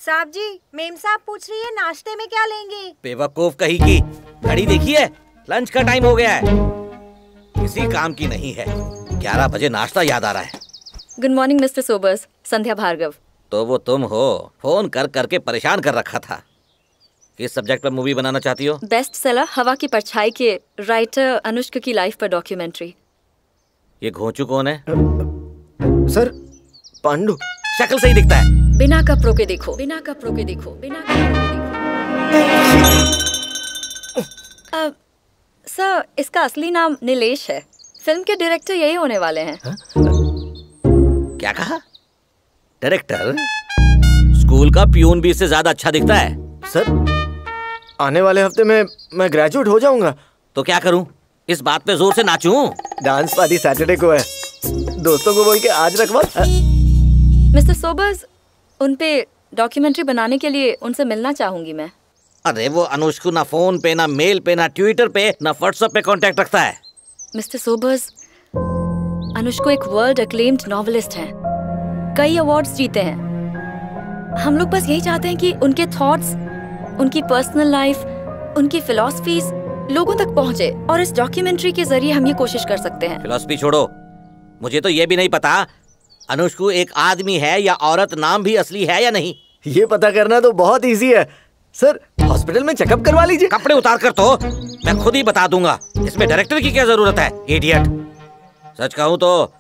साहब जी, मेम साहब पूछ रही है नाश्ते में क्या लेंगे? बेवकूफ कहीं की, घड़ी देखिए, लंच का टाइम हो गया है। किसी काम की नहीं है। 11 बजे नाश्ता याद आ रहा है। गुड मॉर्निंग मिस्टर सोबर्स, संध्या भार्गव। तो वो तुम हो, फोन कर करके परेशान कर रखा था। किस सब्जेक्ट पर मूवी बनाना चाहती हो? बेस्ट सेलर हवा की परछाई के राइटर अनुष्का की लाइफ पर डॉक्यूमेंट्री। ये घोंचू कौन है? सर, पांडु। शक्ल सही दिखता है। बिना कपड़ों के देखो, बिना कपड़ों के देखो, बिना कपड़ों के देखो। सर, इसका असली नाम नीलेश है। फिल्म के डायरेक्टर यही होने वाले हैं। क्या कहा? डायरेक्टर? स्कूल का पियून भी इससे ज्यादा अच्छा दिखता है। सर, आने वाले हफ्ते में मैं ग्रेजुएट हो जाऊंगा। तो क्या करूं? इस बात पे जोर से नाचूं? डांस पार्टी सैटरडे को है, दोस्तों को बोल के आज रखवा। मिस्टर सोबर्स, उन पे डॉक्यूमेंट्री बनाने के लिए उनसे मिलना चाहूंगी मैं। अरे वो अनुष्का ना फोन पे, ना मेल पे, ना ट्विटर पे, ना व्हाट्सएप पे कांटेक्ट रखता है। मिस्टर सोबर्स, अनुष्का एक वर्ल्ड एक्लेम्ड नॉवेलिस्ट हैं, कई अवार्ड्स जीते हैं। हम लोग बस यही चाहते हैं कि उनके थॉट्स, उनकी पर्सनल लाइफ, उनकी फिलॉसफीज लोगों तक पहुंचे, और इस डॉक्यूमेंट्री के जरिए हम ये कोशिश कर सकते हैं। फिलॉसफी छोड़ो, मुझे तो ये भी नहीं पता अनुष्का एक आदमी है या औरत, नाम भी असली है या नहीं। ये पता करना तो बहुत इजी है सर, हॉस्पिटल में चेकअप करवा लीजिए। कपड़े उतार कर तो मैं खुद ही बता दूंगा। इसमें डायरेक्टर की क्या जरूरत है, इडियट। सच कहूँ तो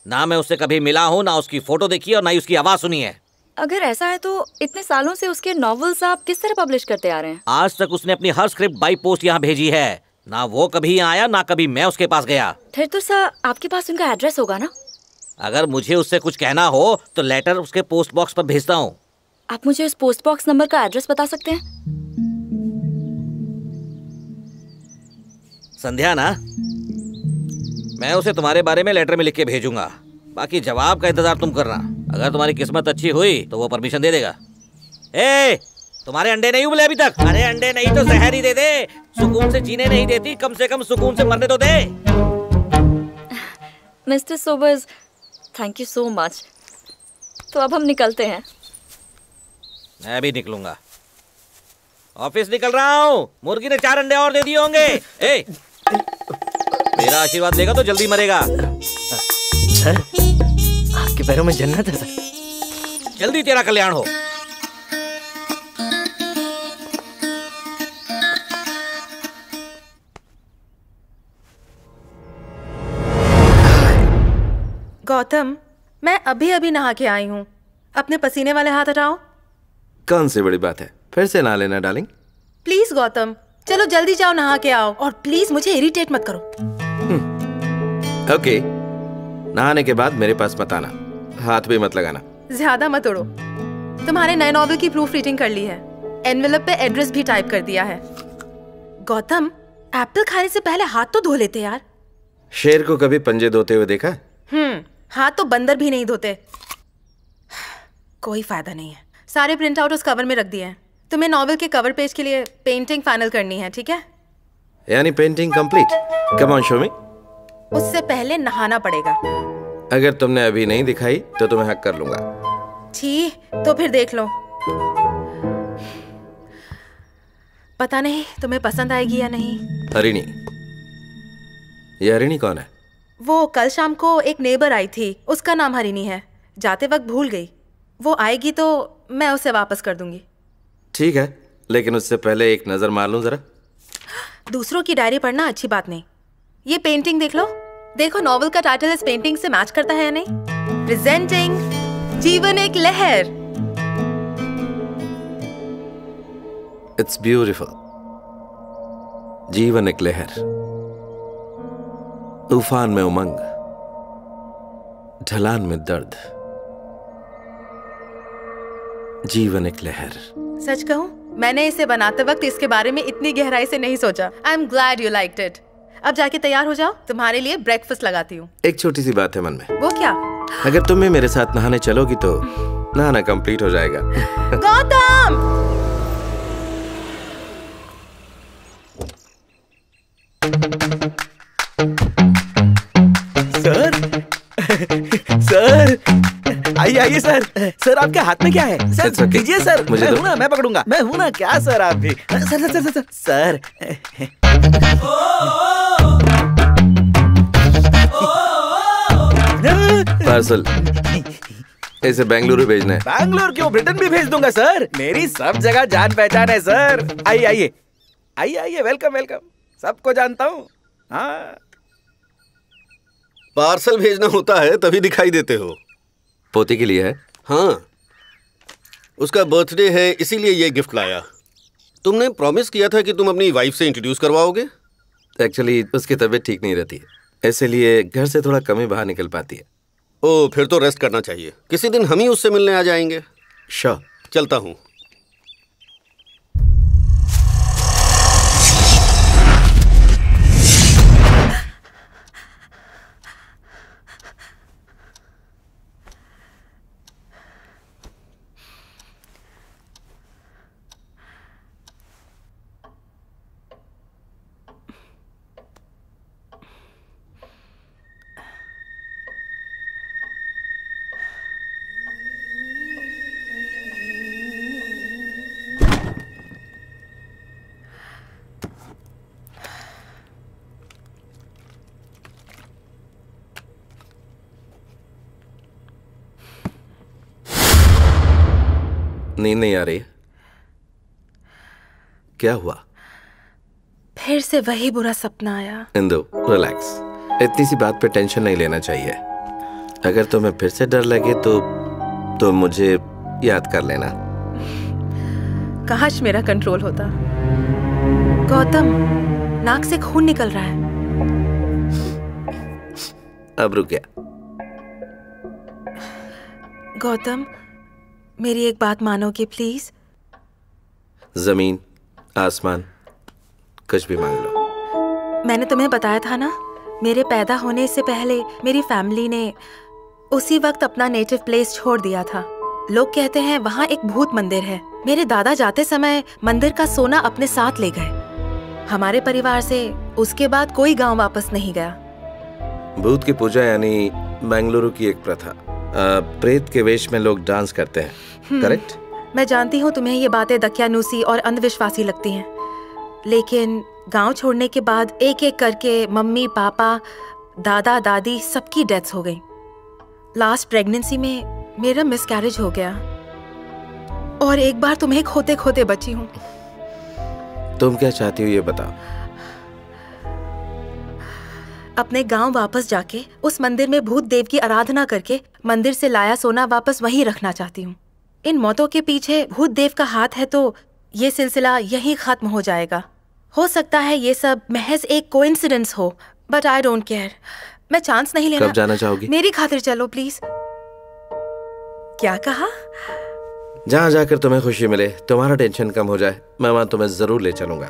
ना मैं उससे कभी मिला हूँ, ना उसकी फोटो देखी और ना ही उसकी आवाज सुनी है। अगर ऐसा है तो इतने सालों से उसके नॉवेल्स आप किस तरह पब्लिश करते आ रहे हैं? आज तक उसने अपनी हर स्क्रिप्ट बाई पोस्ट यहाँ भेजी है। ना वो कभी यहाँ आया, ना कभी मैं उसके पास गया। फिर तो सर आपके पास उनका एड्रेस होगा ना? अगर मुझे उससे कुछ कहना हो तो लेटर उसके पोस्ट बॉक्स पर भेजता हूँ। आप मुझे उस पोस्ट बॉक्स नंबर का एड्रेस बता सकते हैं? संध्या ना, मैं उसे तुम्हारे बारे में लेटर में लिख के भेजूंगा। बाकी जवाब का इंतजार तुम करना। अगर तुम्हारी किस्मत अच्छी हुई तो वो परमिशन दे देगा। ए, तुम्हारे अंडे नहीं उबले अभी तक? अरे अंडे नहीं तो जहर ही दे दे। सुकून से जीने नहीं देती, कम से कम सुकून से मरने तो दे। Mister Sobers, thank you so much. तो अब हम निकलते हैं। मैं भी निकलूंगा, ऑफिस निकल रहा हूँ। मुर्गी ने 4 अंडे और दे दिए होंगे। ए, मेरा आशीर्वाद लेगा तो जल्दी मरेगा। सर, आपके पैरों में जन्नत है सर। जल्दी तेरा कल्याण हो। गौतम, मैं अभी अभी नहा के आई हूँ। अपने पसीने वाले हाथ हटाओ। कौन सी बड़ी बात है, फिर से नहा लेना डार्लिंग। प्लीज गौतम, चलो जल्दी जाओ, नहा के आओ, और प्लीज मुझे इरिटेट मत करो। ओके, नहाने के बाद मेरे पास मत आना, हाथ भी मत लगाना। ज्यादा मत उड़ो। तुम्हारे नए नॉवेल की प्रूफ रीडिंग कर ली है, एनवेलप पे एड्रेस भी टाइप कर दिया है। गौतम, एप्पल खाने से पहले हाथ तो धो लेते यार। शेर को कभी पंजे धोते हुए देखा? हाथ तो बंदर भी नहीं धोते। कोई फायदा नहीं है, सारे प्रिंट आउट उस कवर में रख दिए हैं। तुम्हें नॉवेल के कवर पेज के लिए पेंटिंग फाइनल करनी है, ठीक है? यानी painting complete? Come on show मी। उससे पहले नहाना पड़ेगा। अगर तुमने अभी नहीं दिखाई तो तुम्हें हक कर लूंगा। छी, तो फिर देख लो। पता नहीं तुम्हें पसंद आएगी या नहीं। हरिणी? ये हरिणी कौन है? वो कल शाम को एक नेबर आई थी, उसका नाम हरिणी है। जाते वक्त भूल गई। वो आएगी तो मैं उसे वापस कर दूंगी। ठीक है, लेकिन उससे पहले एक नजर मार लूं जरा। दूसरों की डायरी पढ़ना अच्छी बात नहीं। ये पेंटिंग देख लो। देखो नॉवेल का टाइटल इस पेंटिंग से मैच करता है या नहीं। प्रेजेंटिंग जीवन एक लहर। It's beautiful. जीवन एक लहर, तूफान में उमंग, ढलान में दर्द। जीवन एक लहर। सच कहूं, मैंने इसे बनाते वक्त इसके बारे में इतनी गहराई से नहीं सोचा। I am glad you liked it. अब जाके तैयार हो जाओ, तुम्हारे लिए ब्रेकफास्ट लगाती हूँ। एक छोटी सी बात है मन में। वो क्या? अगर तुम भी मेरे साथ नहाने चलोगी तो नहाना कंप्लीट हो जाएगा। गौतम! सर, सर, आइए आइए सर। सर आपके हाथ में क्या है? Sir It's okay. दीजिए सर। मुझे मैं दो। हूं ना, मैं पकड़ूंगा। मैं हूं ना, क्या सर आप भी। Sir sir sir sir sir. Parcel इसे बेंगलुरु भेजना है। बैंगलोर क्यों, ब्रिटेन भी भेज दूंगा सर। मेरी सब जगह जान पहचान है सर। आइए आइए आइए आइए, वेलकम वेलकम। सबको जानता हूँ। हाँ पार्सल भेजना होता है तभी दिखाई देते हो। पोती के लिए है। हाँ, उसका बर्थडे है इसीलिए ये गिफ्ट लाया। तुमने प्रॉमिस किया था कि तुम अपनी वाइफ से इंट्रोड्यूस करवाओगे। एक्चुअली उसकी तबीयत ठीक नहीं रहती है, इसलिए घर से थोड़ा कम ही बाहर निकल पाती है। ओह, फिर तो रेस्ट करना चाहिए। किसी दिन हम ही उससे मिलने आ जाएंगे। श्योर। चलता हूँ। नींद नहीं आ रही? क्या हुआ? फिर से वही बुरा सपना आया। इंदु, रिलैक्स। इतनी सी बात पे टेंशन नहीं लेना चाहिए। अगर तुम्हें फिर से डर लगे तो मुझे याद कर लेना। काश मेरा कंट्रोल होता। गौतम, नाक से खून निकल रहा है। अब रुक गया। गौतम, मेरी एक बात मानोगे प्लीज? जमीन, आसमान, कुछ भी मांग लो। मैंने तुम्हें बताया था ना, मेरे पैदा होने से पहले मेरी फैमिली ने उसी वक्त अपना नेटिव प्लेस छोड़ दिया था। लोग कहते हैं वहाँ एक भूत मंदिर है। मेरे दादा जाते समय मंदिर का सोना अपने साथ ले गए। हमारे परिवार से उसके बाद कोई गांव वापस नहीं गया। भूत की पूजा यानी बेंगलुरु की एक प्रथा। प्रेत के वेश में लोग डांस करते हैं, करेक्ट? मैं जानती हूँ तुम्हें ये बातें दकियानूसी और अंधविश्वासी लगती हैं, लेकिन गांव छोड़ने के बाद एक एक करके मम्मी पापा दादा दादी सबकी डेथ्स हो गई। लास्ट प्रेगनेंसी में मेरा मिसकैरेज हो गया और एक बार तुम्हें खोते खोते बची हूँ। तुम क्या चाहती हो ये बताओ। अपने गांव वापस जाके उस मंदिर में भूत देव की आराधना करके मंदिर से लाया सोना वापस वहीं रखना चाहती हूँ। इन मौतों के पीछे भूत देव का हाथ है तो ये सिलसिला यहीं खत्म हो जाएगा। हो सकता है ये सब महज एक कोइंसिडेंस हो, बट आई डोंट केयर। मैं चांस नहीं लेना। कब जाना चाहोगी? मेरी खातिर चलो प्लीज। क्या कहा? जहाँ जाकर तुम्हें खुशी मिले, तुम्हारा टेंशन कम हो जाए, मैं वहां तुम्हें जरूर ले चलूंगा।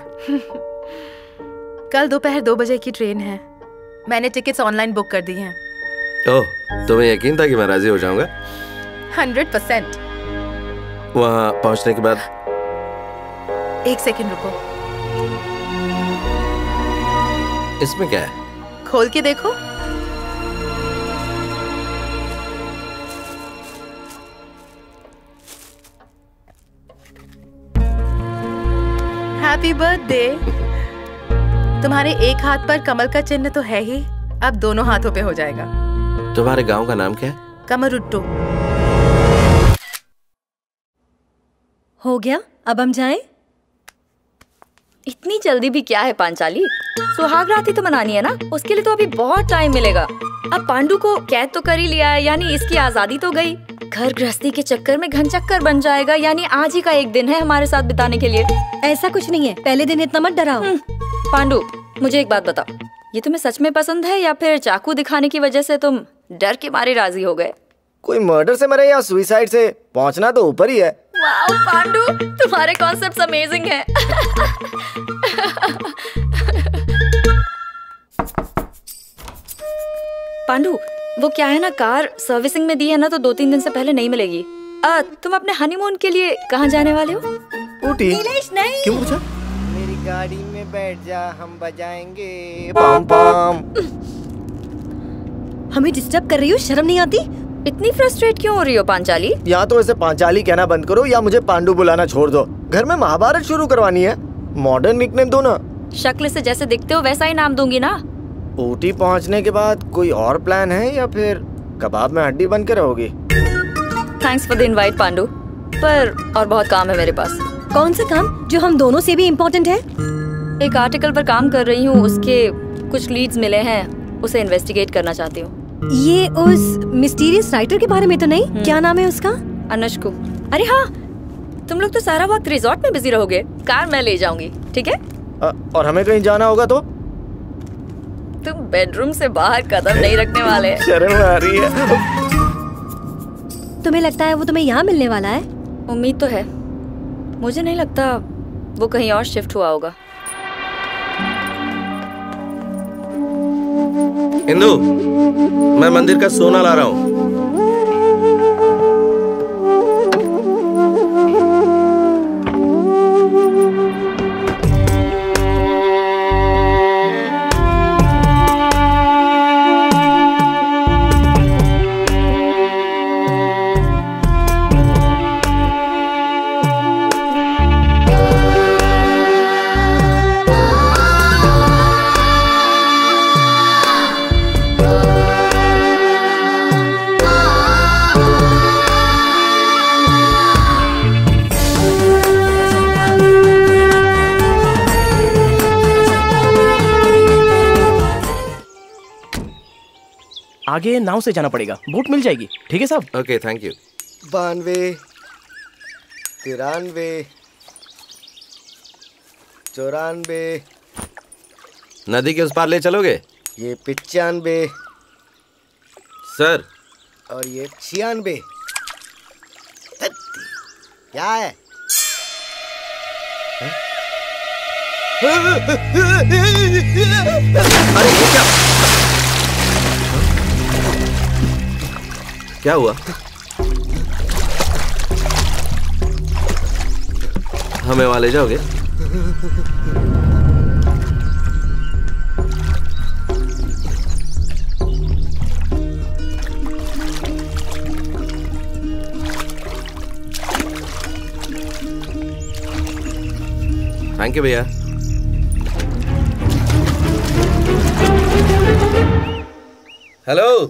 कल दोपहर 2 बजे की ट्रेन है। मैंने टिकट्स ऑनलाइन बुक कर दी हैं। ओह, तुम्हें यकीन था कि मैं राजी हो जाऊंगा? 100%। वहां पहुंचने के बाद 1 सेकंड रुको। इसमें क्या है? खोल के देखो। Happy birthday. तुम्हारे एक हाथ पर कमल का चिन्ह तो है ही, अब दोनों हाथों पे हो जाएगा। तुम्हारे गांव का नाम क्या है? कमरुट्टू। हो गया, अब हम जाएं? इतनी जल्दी भी क्या है पांचाली? सुहाग रात ही तो मनानी है ना, उसके लिए तो अभी बहुत टाइम मिलेगा। अब पांडु को कैद तो कर ही लिया है, यानी इसकी आजादी तो गई। घर गृहस्थी के चक्कर में घन चक्कर बन जाएगा, यानी आज ही का एक दिन है हमारे साथ बिताने के लिए। ऐसा कुछ नहीं है, पहले दिन इतना मत डराओ। पांडु, मुझे एक बात बताओ, ये तुम्हें सच में पसंद है या फिर चाकू दिखाने की वजह से तुम डर के मारे राजी हो गए? कोई मर्डर से मरे या सुसाइड से, पहुंचना तो ऊपर ही है। वाओ पांडु, तुम्हारे कॉन्सेप्ट्स अमेजिंग हैं। पांडु, वो क्या है ना, कार सर्विसिंग में दी है ना, तो 2-3 दिन से पहले नहीं मिलेगी। तुम अपने हनीमून के लिए कहाँ जाने वाले हो? ऊटी। नीलेश नहीं। क्यों पूछा? मेरी गाड़ी में बैठ जा, हम बजाएंगे पम पम। हमें डिस्टर्ब कर रही हो, शर्म नहीं आती? इतनी फ्रस्ट्रेट क्यों हो रही हो पांचाली? या तो इसे पांचाली कहना बंद करो या मुझे पांडु बुलाना छोड़ दो। घर में महाभारत शुरू करवानी है। मॉडर्न निकनेम दो ना। शक्ल से जैसे दिखते हो वैसा ही नाम दूंगी ना। ऊटी पहुंचने के बाद कोई और प्लान है या फिर कबाब में हड्डी बन के रहोगी? Thanks for the invite Pandu, पर और बहुत काम है मेरे पास। कौन सा काम जो हम दोनों से भी इम्पोर्टेंट है? एक आर्टिकल पर काम कर रही हूँ, उसके कुछ लीड्स मिले हैं, उसे इन्वेस्टिगेट करना चाहती हूँ। ये उस मिस्टीरियस राइटर के बारे में तो नहीं? क्या नाम है उसका? अनुष्को। अरे हाँ, तुम लोग तो सारा वक्त रिजॉर्ट में बिजी रहोगे। कार मैं ले जाऊंगी, ठीक है? और हमें कहीं जाना होगा तो? तुम बेडरूम से बाहर कदम नहीं रखने वाले। शर्म आ रही है। तुम्हें लगता है वो तुम्हें यहाँ मिलने वाला है? उम्मीद तो है। मुझे नहीं लगता वो कहीं और शिफ्ट हुआ होगा। इंदु, मैं मंदिर का सोना ला रहा हूँ। आगे नाव से जाना पड़ेगा, बोट मिल जाएगी। ठीक है साहब? Okay, thank you. 92, 93, 94, नदी के उस पार ले चलोगे? ये 95 सर। और ये 96। क्या है? अरे ये क्या हुआ? हमें वहां ले जाओगे? थैंक यू भैया। हेलो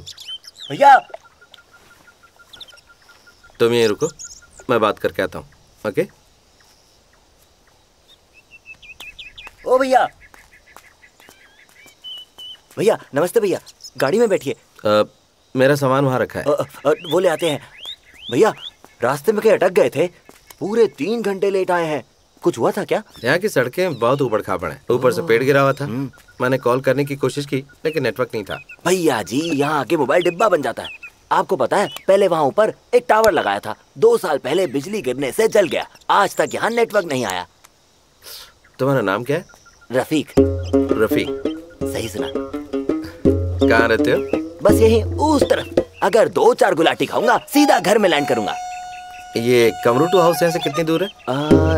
भैया, तुम यहीं रुको, मैं बात करके आता हूँ। ओके? ओ भैया, भैया नमस्ते भैया, गाड़ी में बैठिए। मेरा सामान वहाँ रखा है। वो ले आते हैं। भैया रास्ते में कहीं अटक गए थे, पूरे 3 घंटे लेट आए हैं। कुछ हुआ था क्या? यहाँ की सड़कें बहुत ऊबड़ खाबड़ हैं। ऊपर से पेड़ गिरा हुआ था। मैंने कॉल करने की कोशिश की लेकिन नेटवर्क नहीं था। भैया जी, यहाँ आके मोबाइल डिब्बा बन जाता है। आपको पता है, पहले वहाँ ऊपर एक टावर लगाया था, 2 साल पहले बिजली गिरने से जल गया। आज तक यहाँ नेटवर्क नहीं आया। तुम्हारा नाम क्या है? रफीक। रफीक? सही सुना। कहाँ रहते हो? बस यही उस तरफ। अगर 2-4 गुलाटी खाऊंगा सीधा घर में लैंड करूंगा। ये कमरूटू हाउस यहाँ से कितनी दूर है?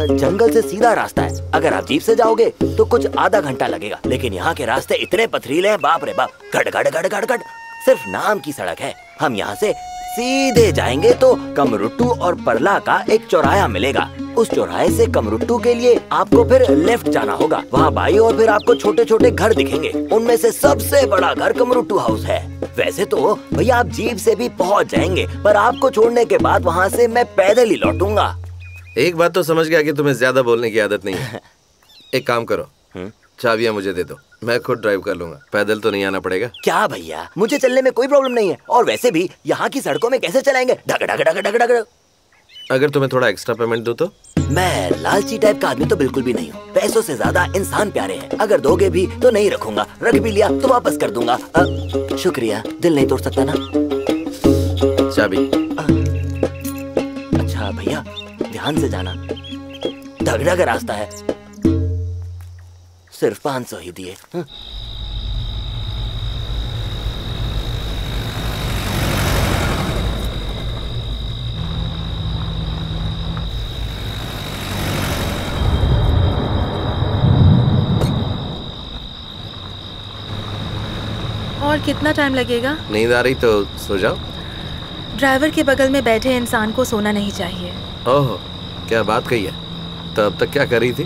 जंगल से सीधा रास्ता है। अगर आप जीप से जाओगे तो कुछ आधा घंटा लगेगा, लेकिन यहाँ के रास्ते इतने पथरीले हैं, बाप रे बाप, गड़ गड़ गड़ गड़ गड़। सिर्फ नाम की सड़क है। हम यहाँ से सीधे जाएंगे तो कमरुट्टू और परला का एक चौराहा मिलेगा। उस चौराहे से कमरुट्टू के लिए आपको फिर लेफ्ट जाना होगा। वहाँ बाई और फिर आपको छोटे छोटे घर दिखेंगे। उनमें से सबसे बड़ा घर कमरुट्टू हाउस है। वैसे तो भैया आप जीप से भी पहुँच जाएंगे, पर आपको छोड़ने के बाद वहाँ से मैं पैदल ही लौटूंगा। एक बात तो समझ गया कि तुम्हें ज्यादा बोलने की आदत नहीं है। एक काम करो, चाबियां मुझे दे दो, मैं खुद ड्राइव कर लूंगा। पैदल तो नहीं आना पड़ेगा। क्या भैया, मुझे चलने में कोई प्रॉब्लम नहीं है। और वैसे भी यहाँ की सड़कों में कैसे चलाएंगे, डग डग डग डग डग। अगर तुम्हें थोड़ा एक्स्ट्रा पेमेंट दूं तो? मैं लालची टाइप का आदमी तो बिल्कुल भी नहीं हूँ। पैसों से ज्यादा इंसान प्यारे हैं। अगर दोगे भी तो नहीं रखूंगा, रख भी लिया तो वापस कर दूंगा। शुक्रिया, दिल नहीं तोड़ सकता ना। चाबी। अच्छा भैया, ध्यान से जाना, डग डग रास्ता है। सिर्फ 500 ही दिए। और कितना टाइम लगेगा? नींद आ रही तो सो जाओ। ड्राइवर के बगल में बैठे इंसान को सोना नहीं चाहिए। ओह, क्या बात कही है। तो अब तक क्या कर रही थी?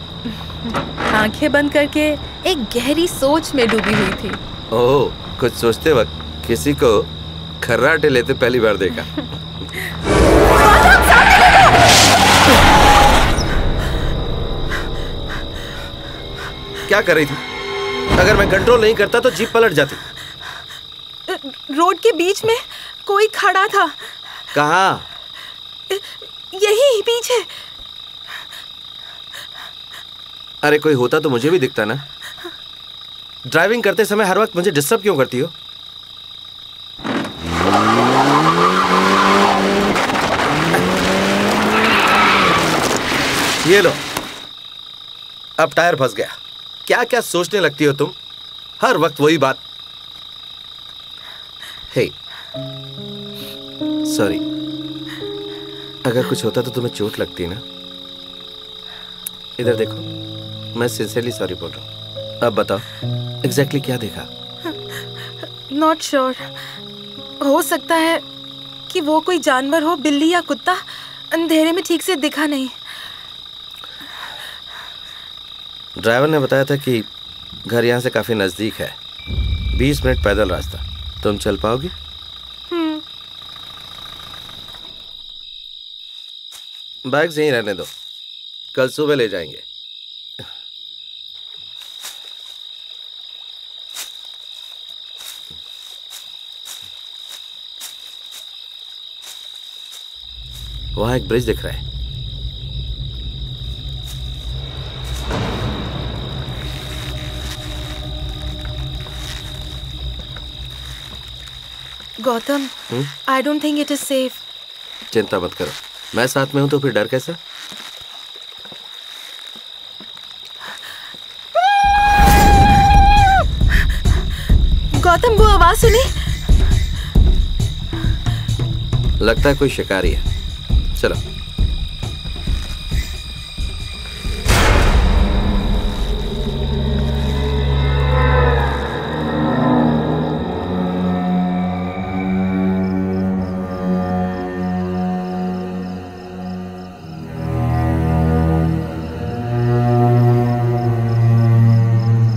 आंखें बंद करके एक गहरी सोच में डूबी हुई थी। ओह, कुछ सोचते वक्त किसी को खर्राटे लेते पहली बार देखा। क्या कर रही थी? अगर मैं कंट्रोल नहीं करता तो जीप पलट जाती। रोड के बीच में कोई खड़ा था। कहाँ? यही पीछे। अरे कोई होता तो मुझे भी दिखता ना। ड्राइविंग करते समय हर वक्त मुझे डिस्टर्ब क्यों करती हो? ये लो, अब टायर फंस गया। क्या क्या सोचने लगती हो तुम? हर वक्त वही बात। हे, सॉरी। अगर कुछ होता तो तुम्हें चोट लगती ना। इधर देखो, मैं सिंसियरली सॉरी बोल रहा हूँ। अब बताओ एग्जैक्टली क्या देखा? Not sure. हो सकता है कि वो कोई जानवर हो, बिल्ली या कुत्ता। अंधेरे में ठीक से दिखा नहीं। ड्राइवर ने बताया था कि घर यहाँ से काफी नजदीक है, 20 मिनट पैदल रास्ता। तुम चल पाओगी? बैग्स यहीं रहने दो, कल सुबह ले जाएंगे। वहां एक ब्रिज दिख रहा है। Gautam, I don't think it is safe. चिंता मत करो, मैं साथ में हूं तो फिर डर कैसा? गौतम, वो आवाज सुनी? लगता है कोई शिकारी है। चलो।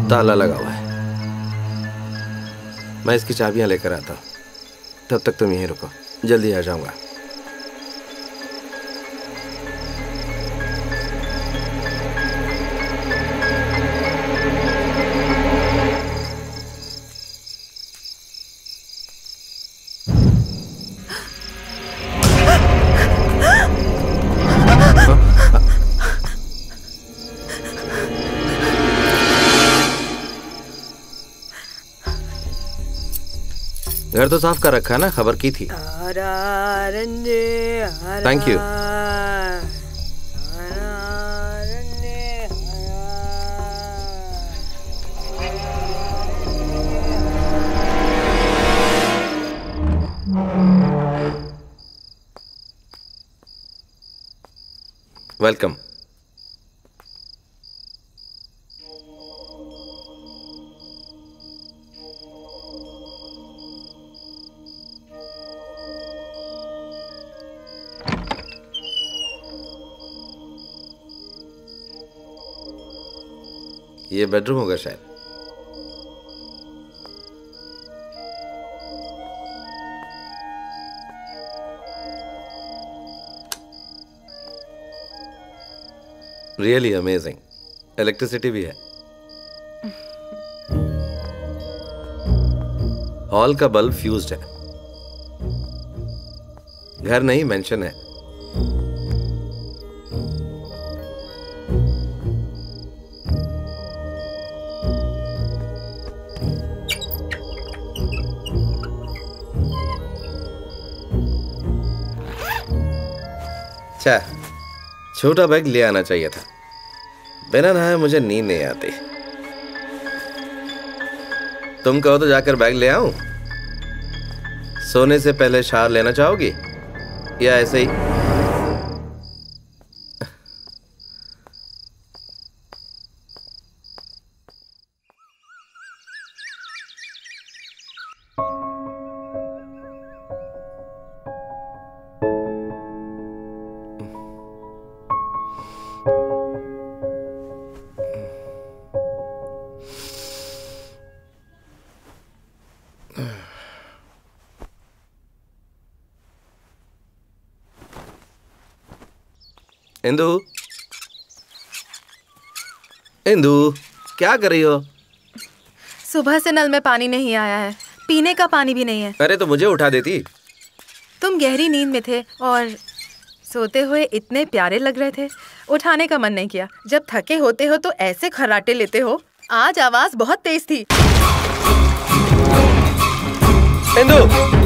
ताला लगा हुआ है। मैं इसकी चाबियां लेकर आता हूं, तब तक तुम यहीं रुको, जल्दी आ जाऊंगा। घर तो साफ कर रखा है ना, खबर की थी। Thank you. वेलकम। ये बेडरूम होगा शायद। Really amazing. इलेक्ट्रिसिटी भी है। हॉल का बल्ब फ्यूज्ड है। घर नहीं, मेंशन है। अच्छा, छोटा बैग ले आना चाहिए था। बिना नहाए मुझे नींद नहीं आती। तुम कहो तो जाकर बैग ले आऊं? सोने से पहले शावर लेना चाहोगी या ऐसे ही? इंदु, इंदु, क्या कर रही हो? सुबह से नल में पानी नहीं आया है, पीने का पानी भी नहीं है। अरे तो मुझे उठा देती। तुम गहरी नींद में थे और सोते हुए इतने प्यारे लग रहे थे, उठाने का मन नहीं किया। जब थके होते हो तो ऐसे खर्राटे लेते हो। आज आवाज बहुत तेज थी। इंदु,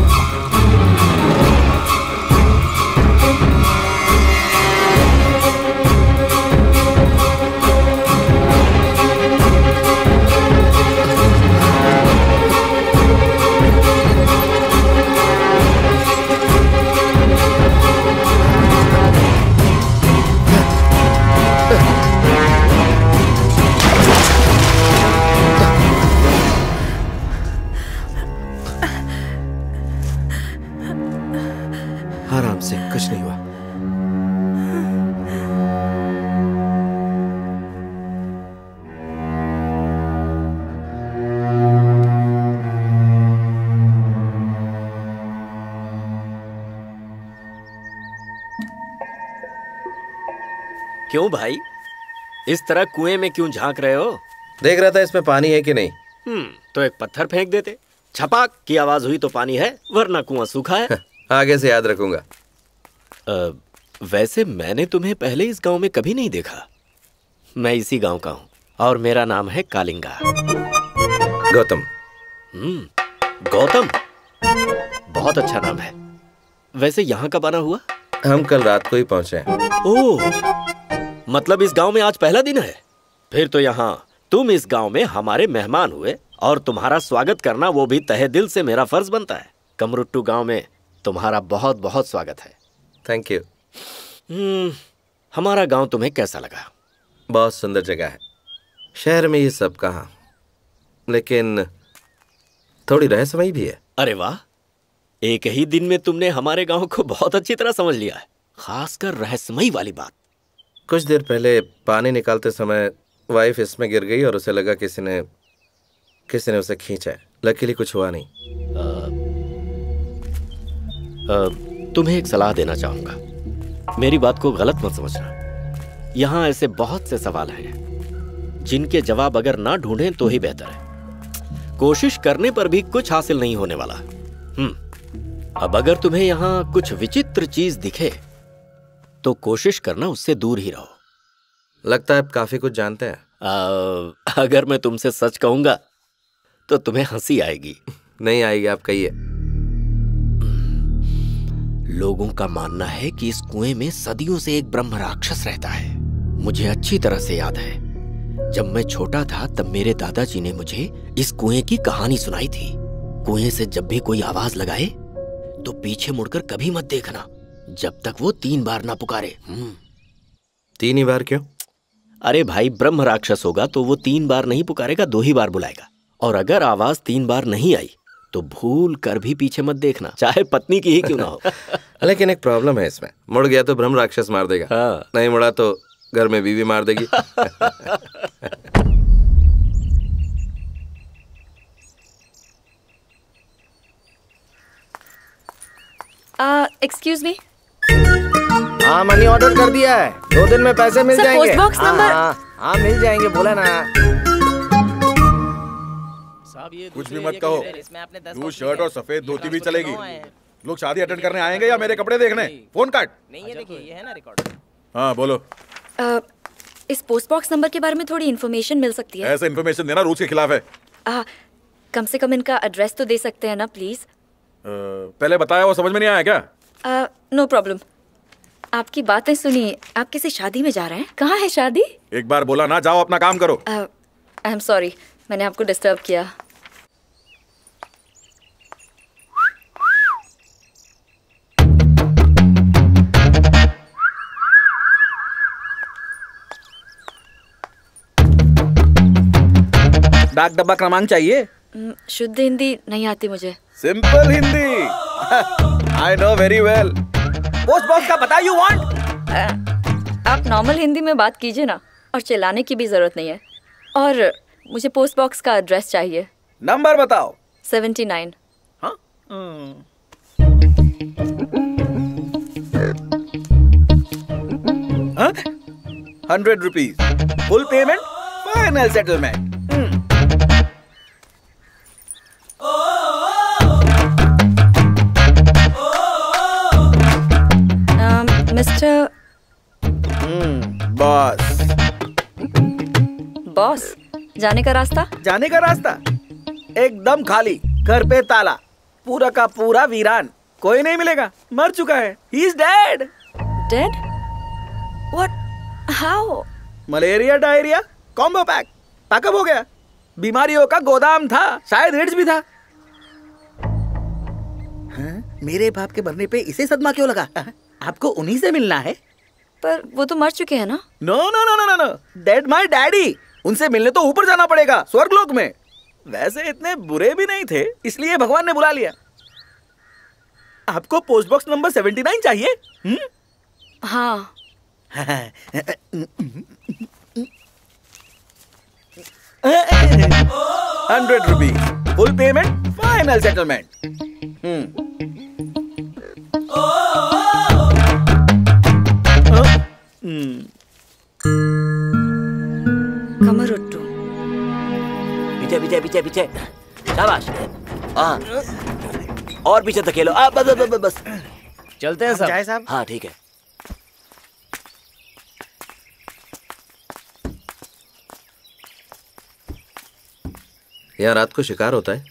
आराम से, कुछ नहीं हुआ। क्यों भाई, इस तरह कुएं में क्यों झांक रहे हो? देख रहा था इसमें पानी है कि नहीं। तो एक पत्थर फेंक देते। छपाक की आवाज हुई तो पानी है, वरना कुआं सूखा है। आगे से याद रखूंगा। वैसे मैंने तुम्हें पहले इस गांव में कभी नहीं देखा। मैं इसी गांव का हूँ और मेरा नाम है कालिंगा। गौतम। गौतम, बहुत अच्छा नाम है। वैसे यहाँ कब आना हुआ? हम कल रात को ही पहुंचे हैं। ओह, मतलब इस गांव में आज पहला दिन है। फिर तो यहाँ तुम इस गांव में हमारे मेहमान हुए और तुम्हारा स्वागत करना वो भी तहे दिल से मेरा फर्ज बनता है। कमरुट्टू गांव में तुम्हारा बहुत बहुत स्वागत है। Thank you. हमारा गांव तुम्हें कैसा लगा? बहुत सुंदर जगह है। शहर में ये सब कहाँ, लेकिन थोड़ी रहस्यमयी भी है। अरे वाह, एक ही दिन में तुमने हमारे गांव को बहुत अच्छी तरह समझ लिया है, खासकर रहस्यमयी वाली बात। कुछ देर पहले पानी निकालते समय वाइफ इसमें गिर गई और उसे लगा किसी ने उसे खींचा है। लकीली कुछ हुआ नहीं। तुम्हें एक सलाह देना चाहूंगा, मेरी बात को गलत मत समझना। यहाँ ऐसे बहुत से सवाल हैं जिनके जवाब अगर ना ढूंढें तो ही बेहतर है। कोशिश करने पर भी कुछ हासिल नहीं होने वाला। अब अगर तुम्हें यहाँ कुछ विचित्र चीज दिखे तो कोशिश करना उससे दूर ही रहो। लगता है आप काफी कुछ जानते हैं। अगर मैं तुमसे सच कहूंगा तो तुम्हें हंसी आएगी। नहीं आएगी, आप कहिए। लोगों का मानना है कि इस कुएं में सदियों से एक ब्रह्म राक्षस रहता है। मुझे अच्छी तरह से याद है, जब मैं छोटा था तब मेरे दादाजी ने मुझे इस कुएं की कहानी सुनाई थी। कुएं से जब भी कोई आवाज लगाए तो पीछे मुड़कर कभी मत देखना जब तक वो 3 बार ना पुकारे। 3 ही बार क्यों? अरे भाई, ब्रह्म राक्षस होगा तो वो 3 बार नहीं पुकारेगा, 2 ही बार बुलाएगा। और अगर आवाज 3 बार नहीं आई तो भूल कर भी पीछे मत देखना, चाहे पत्नी की ही क्यों ना हो। लेकिन एक प्रॉब्लम है इसमें, मुड़ गया तो ब्रह्म राक्षस मार देगा। हाँ। नहीं मुड़ा तो घर में बीवी मार देगी। Excuse me. हाँ, मनी ऑर्डर कर दिया है, 2 दिन में पैसे मिल जाएंगे। Post box number. हाँ, मिल जाएंगे, बोला ना। कुछ भी मत कहो, ब्लू शर्ट और सफेद धोती भी चलेगी। लोग शादी अटेंड करने आएंगे या मेरे कपड़े देखने? फोन काट। नहीं, ये देखिए, ये है ना रिकॉर्ड। हाँ बोलो। इस पोस्ट बॉक्स नंबर के बारे में थोड़ी इन्फॉर्मेशन मिल सकती है? ऐसे इन्फॉर्मेशन देना रूल्स के खिलाफ है। कम से कम इनका एड्रेस तो दे सकते हैं ना प्लीज? पहले बताया, वो समझ में नहीं आया क्या? No problem. आपकी बातें सुनी, आप किसी शादी में जा रहे हैं? कहाँ है शादी? एक बार बोला ना, जाओ अपना काम करो। आई एम सॉरी, मैंने आपको डिस्टर्ब किया। डाक डब्बा क्रमांक चाहिए? शुद्ध हिंदी नहीं आती मुझे। Simple Hindi. I know very well. Post box का पता यू वांट? आप नॉर्मल हिंदी में बात कीजिए ना, और चिल्लाने की भी जरूरत नहीं है। और मुझे पोस्ट बॉक्स का एड्रेस चाहिए। नंबर बताओ। 79। हाँ? हाँ? 100 rupees. Full payment, final settlement. Mister boss. Boss, जाने का रास्ता? जाने का रास्ता एकदम खाली, घर पे ताला, पूरा का पूरा वीरान, कोई नहीं मिलेगा, मर चुका है। He is dead. Dead? What? How? Malaria diarrhoea combo pack, pack up हो गया। बीमारियों का गोदाम था, शायद एड्स भी था। हाँ? मेरे बाप के मरने पे इसे सदमा क्यों लगा? आपको उन्हीं से मिलना है? पर वो तो मर चुके हैं ना? No no no no no, dead my daddy. उनसे मिलने तो ऊपर जाना पड़ेगा, स्वर्गलोक में। वैसे इतने बुरे भी नहीं थे, इसलिए भगवान ने बुला लिया। आपको पोस्ट बॉक्स नंबर 79 चाहिए? हाँ। 100 rupees, full payment, final settlement. कमरुट्टू। पीछे पीछे पीछे पीछे, शाबाश। हाँ, और पीछे धकेलो। बस बस बस बस। चलते हैं साहब। हाँ ठीक है। यहाँ रात को शिकार होता है?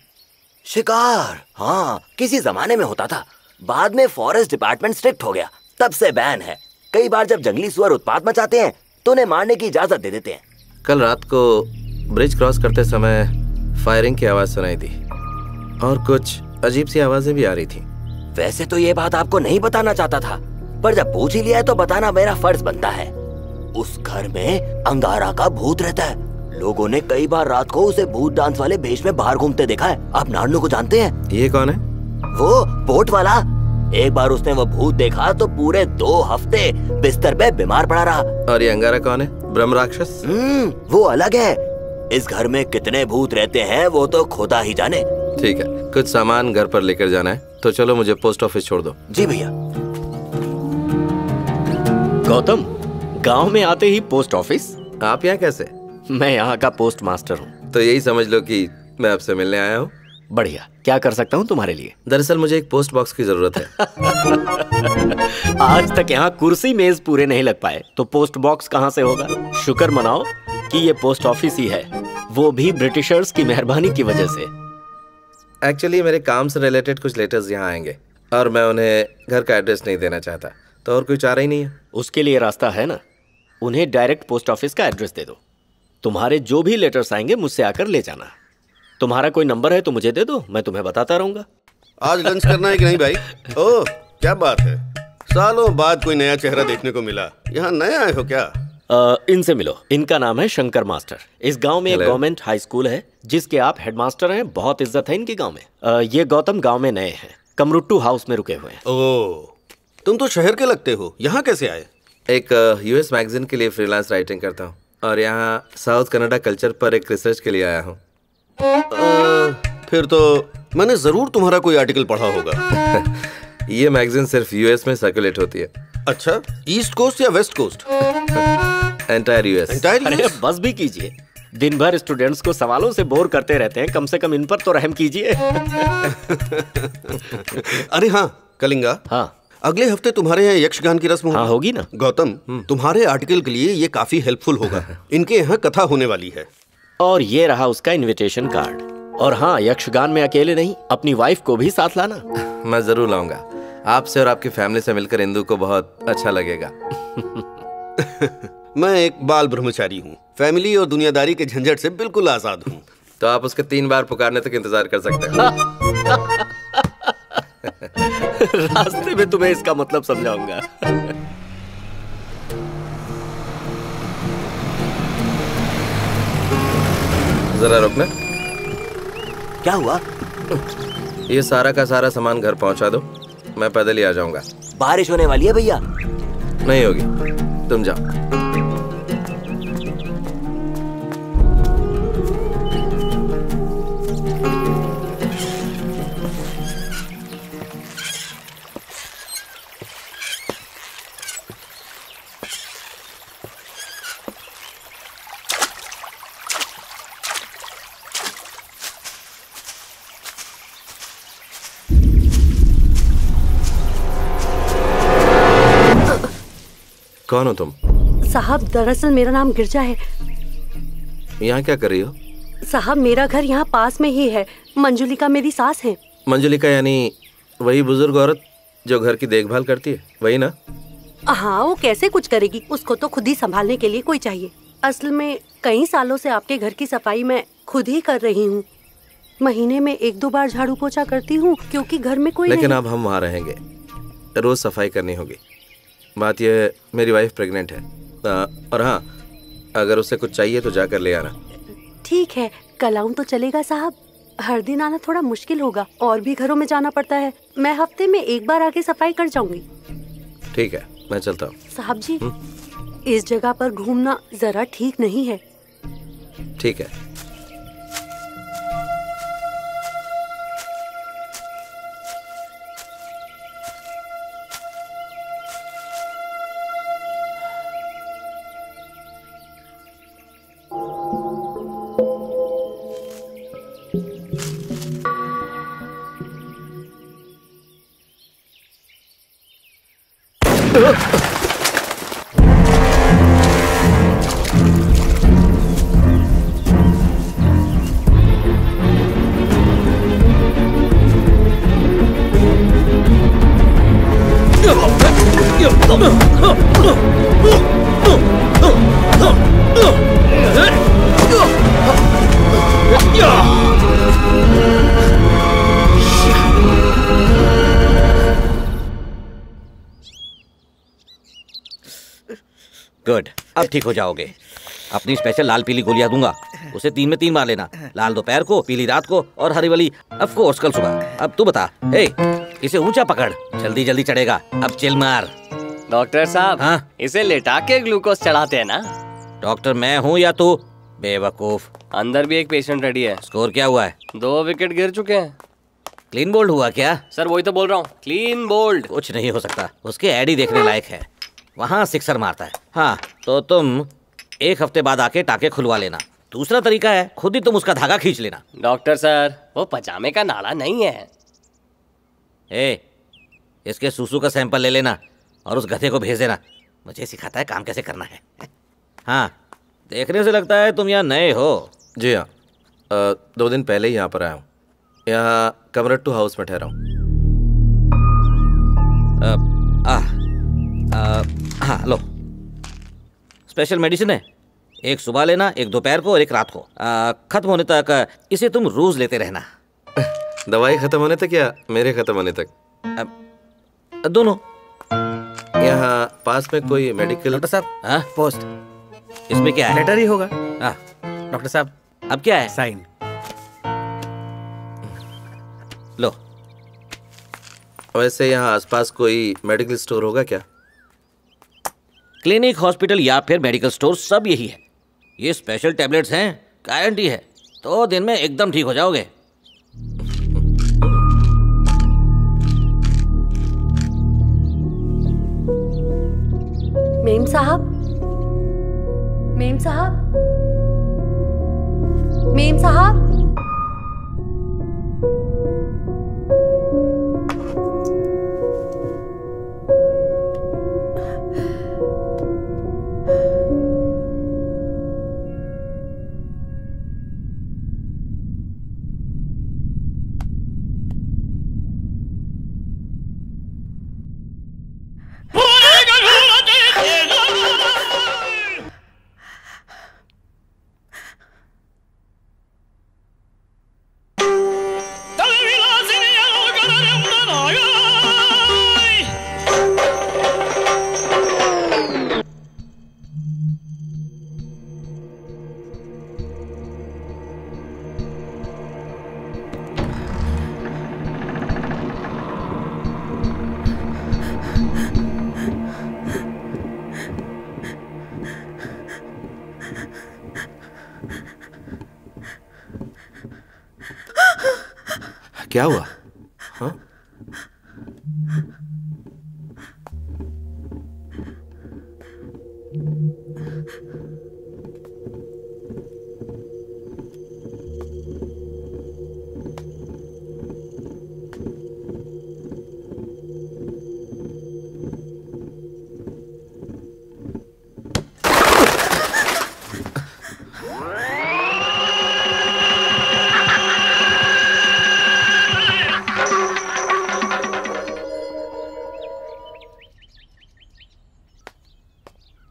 शिकार? हाँ, किसी जमाने में होता था, बाद में फॉरेस्ट डिपार्टमेंट स्ट्रिक्ट हो गया, तब से बैन है। कई बार जब जंगली सुअर उत्पात मचाते हैं तो उन्हें मारने की इजाजत दे देते हैं। कल रात को ब्रिज क्रॉस करते समय फायरिंग की आवाज सुनाई दी और कुछ अजीब सी आवाजें भी आ रही थी। वैसे तो ये बात आपको नहीं बताना चाहता था, पर जब पूछ ही लिया है तो बताना मेरा फर्ज बनता है। उस घर में अंगारा का भूत रहता है। लोगों ने कई बार रात को उसे भूत डांस वाले भेष में बाहर घूमते देखा है। आप नारनू को जानते हैं? ये कौन है? वो बोट वाला। एक बार उसने वो भूत देखा तो पूरे 2 हफ्ते बिस्तर पे बीमार पड़ा रहा। और ये अंगारा कौन है? ब्रह्म राक्षस? वो अलग है। इस घर में कितने भूत रहते हैं वो तो खुदा ही जाने। ठीक है, कुछ सामान घर पर लेकर जाना है, तो चलो मुझे पोस्ट ऑफिस छोड़ दो। जी भैया। गौतम, गांव में आते ही पोस्ट ऑफिस? आप यहाँ कैसे? मैं यहाँ का पोस्ट मास्टर हूँ। तो यही समझ लो कि मैं आपसे मिलने आया हूँ। बढ़िया, क्या कर सकता हूँ तुम्हारे लिए? दरअसल मुझे एक पोस्ट बॉक्स की जरूरत है। आज तक यहाँ कुर्सी मेज पूरे नहीं लग पाए तो पोस्ट बॉक्स कहाँ से होगा? शुक्र मनाओ कि ये पोस्ट ऑफिस ही है, वो भी ब्रिटिशर्स की मेहरबानी की वजह से। एक्चुअली मेरे काम से रिलेटेड कुछ लेटर्स यहाँ आएंगे और मैं उन्हें घर का एड्रेस नहीं देना चाहता, तो और कोई चारा ही नहीं है। उसके लिए रास्ता है ना, उन्हें डायरेक्ट पोस्ट ऑफिस का एड्रेस दे दो। तुम्हारे जो भी लेटर्स आएंगे मुझसे आकर ले जाना। तुम्हारा कोई नंबर है तो मुझे दे दो, मैं तुम्हें बताता रहूंगा। आज लंच करना है कि नहीं भाई? ओह क्या बात है, सालों बाद कोई नया चेहरा देखने को मिला। यहाँ नए आए हो क्या? इनसे मिलो, इनका नाम है शंकर मास्टर। इस गांव में एक गवर्नमेंट हाई स्कूल है जिसके आप हेडमास्टर हैं, बहुत इज्जत है इनके गांव में। ये गौतम गांव में नए हैं, कमरुट्टू हाउस में रुके हुए हैं। ओह, तुम तो शहर के लगते हो, यहाँ कैसे आए? एक यूएस मैगजीन के लिए फ्रीलांस राइटिंग करता हूँ और यहाँ साउथ कनाडा कल्चर पर एक रिसर्च के लिए आया हूँ। फिर तो मैंने जरूर तुम्हारा कोई आर्टिकल पढ़ा होगा। ये मैगजीन सिर्फ यूएस में सर्कुलेट होती है। अच्छा, ईस्ट कोस्ट या वेस्ट कोस्ट? Entire US. अरे बस भी कीजिए, दिन भर स्टूडेंट्स को सवालों से बोर करते रहते हैं, कम से कम इन पर तो रहम कीजिए। अरे हाँ कलिंगा, हाँ अगले हफ्ते तुम्हारे यहाँ यक्षगान की रस्म हाँ होगी ना। गौतम, तुम्हारे आर्टिकल के लिए ये काफी हेल्पफुल होगा। इनके यहाँ कथा होने वाली है। और ये रहा उसका इनविटेशन कार्ड। और हाँ, यक्षगान में अकेले नहीं, अपनी वाइफ को भी साथ लाना। मैं जरूर लाऊंगा। आपसे और आपकी फैमिली से मिलकर इंदु को बहुत अच्छा लगेगा। मैं एक बाल ब्रह्मचारी हूँ, फैमिली और दुनियादारी के झंझट से बिल्कुल आजाद हूँ। तो आप उसके 3 बार पुकारने तक इंतजार कर सकते हैं। रास्ते में तुम्हें इसका मतलब समझाऊंगा। जरा रुकना। क्या हुआ? ये सारा का सारा सामान घर पहुंचा दो, मैं पैदल ही आ जाऊंगा। बारिश होने वाली है भैया। नहीं होगी, तुम जाओ। कौन हो तुम? साहब दरअसल मेरा नाम गिरजा है। यहाँ क्या कर रही हो? साहब मेरा घर यहाँ पास में ही है। मंजुलिका मेरी सास है। मंजुलिका यानी वही बुजुर्ग औरत जो घर की देखभाल करती है, वही ना? हाँ, वो कैसे कुछ करेगी, उसको तो खुद ही संभालने के लिए कोई चाहिए। असल में कई सालों से आपके घर की सफाई मैं खुद ही कर रही हूँ। महीने में 1-2 बार झाड़ू पोछा करती हूँ क्योंकि घर में कोई लेकिन नहीं। अब हम वहाँ रहेंगे, रोज सफाई करनी होगी। बात यह है, मेरी वाइफ प्रेग्नेंट है। और हाँ, अगर उसे कुछ चाहिए तो जाकर ले आना। ठीक है, कल आऊँ तो चलेगा साहब? हर दिन आना थोड़ा मुश्किल होगा, और भी घरों में जाना पड़ता है। मैं हफ्ते में 1 बार आके सफाई कर जाऊंगी। ठीक है, मैं चलता हूँ। साहब जी, इस जगह पर घूमना जरा ठीक नहीं है। ठीक है। गुड, अब ठीक हो जाओगे। अपनी स्पेशल लाल पीली गोलियां दूंगा, उसे 3 में 3 मार लेना। लाल दोपहर को, पीली रात को और हरी वाली ऑफ कोर्स कल सुबह। अब तू बता, हे, इसे ऊंचा पकड़, जल्दी जल्दी चढ़ेगा। अब चिल मार। डॉक्टर साहब, हाँ? इसे लेटा के ग्लूकोज चढ़ाते हैं ना? डॉक्टर मैं हूँ या तू? बेवकूफ। अंदर भी एक पेशेंट रेडी है। स्कोर क्या हुआ है? 2 विकेट गिर चुके हैं। क्लीन बोल्ड हुआ क्या? सर वही तो बोल रहा हूँ, क्लीन बोल्ड। कुछ नहीं हो सकता, उसके एड ही देखने लायक है। वहाँ सिक्सर मारता है। हाँ, तो तुम 1 हफ्ते बाद आके टाके खुलवा लेना। दूसरा तरीका है, खुद ही तुम उसका धागा खींच लेना। डॉक्टर सर, वो पजामे का नाला नहीं है। ए, इसके सूसू का सैंपल ले लेना और उस गधे को भेज देना। मुझे सिखाता है काम कैसे करना है। हाँ, देखने से लगता है तुम यहाँ नए हो। जी हाँ, 2 दिन पहले ही यहाँ पर आया हूँ। यहाँ कमरट्टू हाउस में ठहरा हूँ। हाँ, लो, स्पेशल मेडिसिन है। 1 सुबह लेना, 1 दोपहर को और 1 रात को। खत्म होने तक इसे तुम रोज लेते रहना। दवाई खत्म होने तक या मेरे खत्म होने तक? दोनों। यहाँ पास में कोई मेडिकल? डॉक्टर साहब, हाँ? पोस्ट। इसमें क्या है? लेटर ही होगा। हाँ। डॉक्टर साहब, अब क्या है? साइन। लो। वैसे यहाँ आसपास कोई मेडिकल स्टोर होगा क्या? क्लिनिक, हॉस्पिटल या फिर मेडिकल स्टोर सब यही है। ये स्पेशल टैबलेट्स हैं, गारंटी है। 2 दिन में एकदम ठीक हो जाओगे। मेम साहब, मेम साहब, मेम साहब। क्या हुआ? हाँ?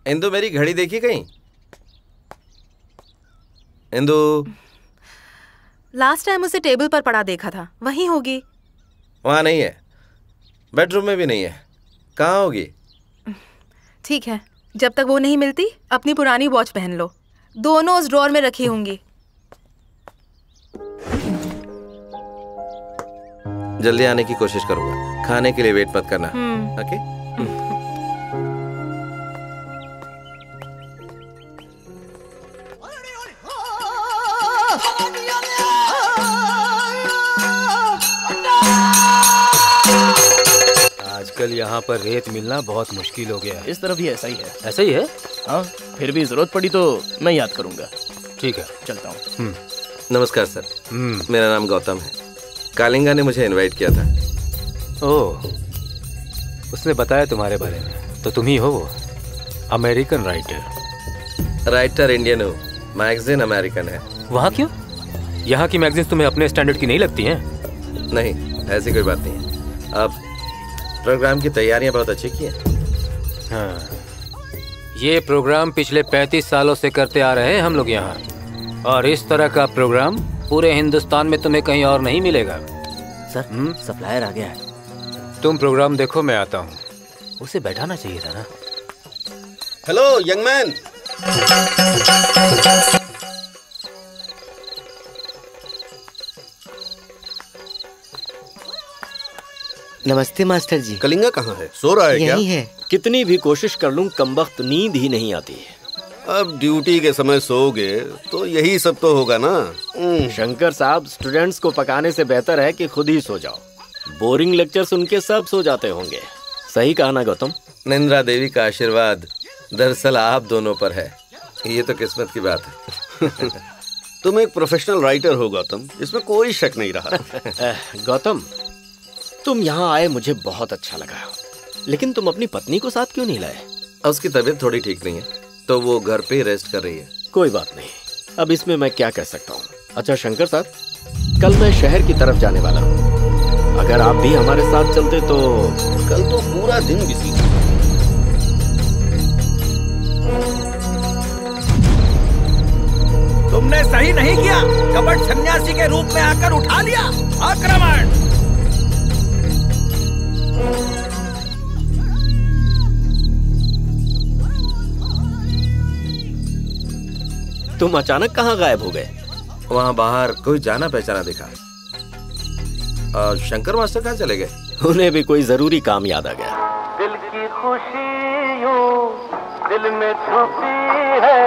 इंदु मेरी घड़ी देखी कहीं? इंदु। लास्ट टाइम उसे टेबल पर पड़ा देखा था, वहीं होगी। वहां नहीं है, बेडरूम में भी नहीं है। कहाँ होगी? ठीक है, जब तक वो नहीं मिलती अपनी पुरानी वॉच पहन लो। दोनों उस ड्रॉर में रखी होंगी। जल्दी आने की कोशिश करूंगा। खाने के लिए वेट मत करना। ओके? आजकल यहाँ पर रेत मिलना बहुत मुश्किल हो गया है। इस तरफ भी ऐसा ही है। ऐसा ही है? हाँ, फिर भी जरूरत पड़ी तो मैं याद करूंगा। ठीक है, चलता हूँ। नमस्कार सर, मेरा नाम गौतम है। कालिंगा ने मुझे इनवाइट किया था। ओह, उसने बताया तुम्हारे बारे में। तो तुम ही हो वो अमेरिकन राइटर? राइटर इंडियन हो, मैगजीन अमेरिकन है। वहाँ क्यों? यहाँ की मैगजीन तुम्हें अपने स्टैंडर्ड की नहीं लगती हैं? नहीं, ऐसी कोई बात नहीं है। आप प्रोग्राम की तैयारियां बहुत अच्छी की हैं। हाँ, ये प्रोग्राम पिछले 35 सालों से करते आ रहे हैं हम लोग यहाँ, और इस तरह का प्रोग्राम पूरे हिंदुस्तान में तुम्हें कहीं और नहीं मिलेगा। सर, सप्लायर आ गया है। तुम प्रोग्राम देखो, मैं आता हूँ। उसे बैठाना चाहिए था ना। Hello young man. नमस्ते मास्टर जी। कलिंगा कहाँ है? सो रहा है क्या? यही है। कितनी भी कोशिश कर लूं, कमबख्त नींद ही नहीं आती है। अब ड्यूटी के समय सोओगे तो यही सब तो होगा ना। शंकर साहब, स्टूडेंट्स को पकाने से बेहतर है कि खुद ही सो जाओ। बोरिंग लेक्चर सुन के सब सो जाते होंगे। सही कहा ना गौतम? निंद्रा देवी का आशीर्वाद दरअसल आप दोनों पर है। ये तो किस्मत की बात है। तुम एक प्रोफेशनल राइटर हो गौतम, इसमें कोई शक नहीं रहा। गौतम, तुम यहाँ आए मुझे बहुत अच्छा लगा, लेकिन तुम अपनी पत्नी को साथ क्यों नहीं लाए? उसकी तबीयत थोड़ी ठीक नहीं है, तो वो घर पे रेस्ट कर रही है। कोई बात नहीं, अब इसमें मैं क्या कह सकता हूँ। अच्छा शंकर साहब, कल मैं शहर की तरफ जाने वाला हूँ। अगर आप भी हमारे साथ चलते तो। कल तो पूरा दिन बिजी। तुमने सही नहीं किया, कपट सन्यासी के रूप में आकर उठा लिया। आक्रमण! तुम अचानक कहाँ गायब हो गए? वहाँ बाहर कोई जाना पहचाना दिखा। शंकर मास्टर कहाँ चले गए? उन्हें भी कोई जरूरी काम याद आ गया। दिल की खुशियों दिल में छुपी है,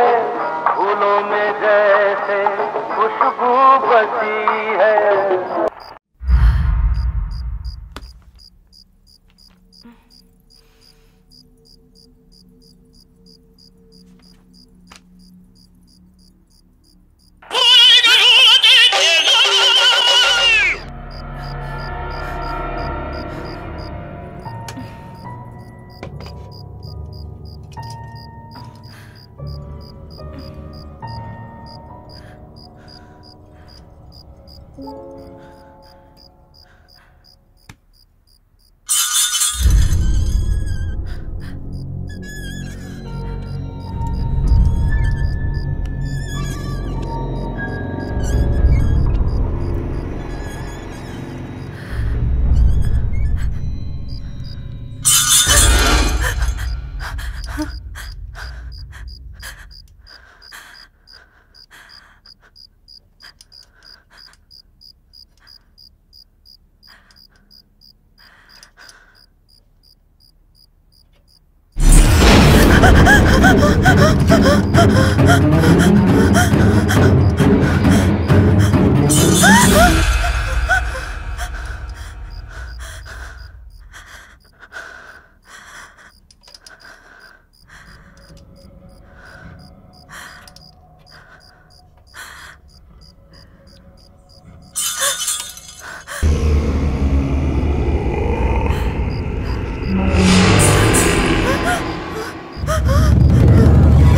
फूलों में जैसे खुशबू बसी है।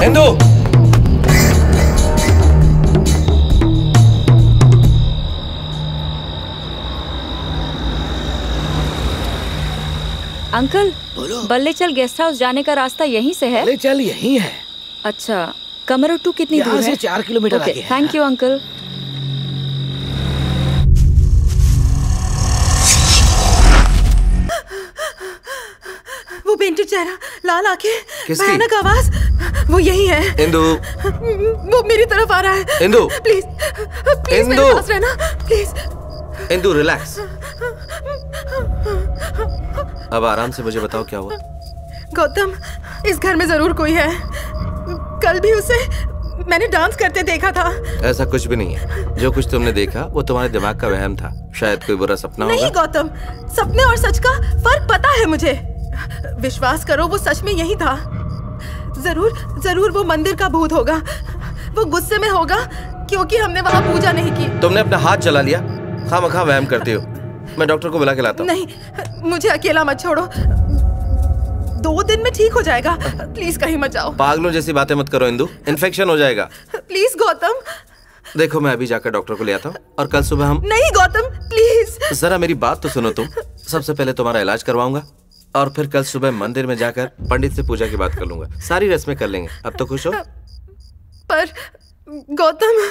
इंदु! अंकल बल्लेचल गेस्ट हाउस जाने का रास्ता यहीं से है? बल्लेचल यहीं है। अच्छा, कमरुट्टू कितनी दूर है? यहाँ से 4 किलोमीटर आगे है। Thank you uncle. वो पेंटेड चेहरा, लाल आंखें, किसकी? भयानक आवाज, वो यही है। इंदु, वो मेरी तरफ आ रहा है। इंदु, प्लीज प्लीज मेरे इंदु। पास रहना प्लीज। इंदु रिलैक्स। अब आराम से मुझे बताओ क्या हुआ। गौतम, इस घर में जरूर कोई है। कल भी उसे मैंने डांस करते देखा था। ऐसा कुछ भी नहीं है। जो कुछ तुमने देखा वो तुम्हारे दिमाग का वहम था। शायद कोई बुरा सपना होगा। नहीं गौतम, सपने और सच का फर्क पता है मुझे। विश्वास करो, वो सच में यही था। जरूर जरूर वो मंदिर का भूत होगा। वो गुस्से में होगा क्योंकि हमने वहाँ पूजा नहीं की। तुमने अपना हाथ चला लिया। खामखा वहम करती हो। मैं डॉक्टर को बुला के लाता हूँ। नहीं, मुझे अकेला मत छोड़ो। 2 दिन में ठीक हो जाएगा। प्लीज कहीं मत जाओ। पागलों जैसी बातें मत करो इंदु, इन्फेक्शन हो जाएगा। प्लीज गौतम। देखो मैं अभी जाकर डॉक्टर को ले आता हूँ और कल सुबह हम। नहीं गौतम प्लीज। जरा मेरी बात तो सुनो तुम। सबसे पहले तुम्हारा इलाज करवाऊंगा और फिर कल सुबह मंदिर में जाकर पंडित से पूजा की बात कर लूंगा। सारी रस्में कर लेंगे। अब तो खुश हो? पर गौतम।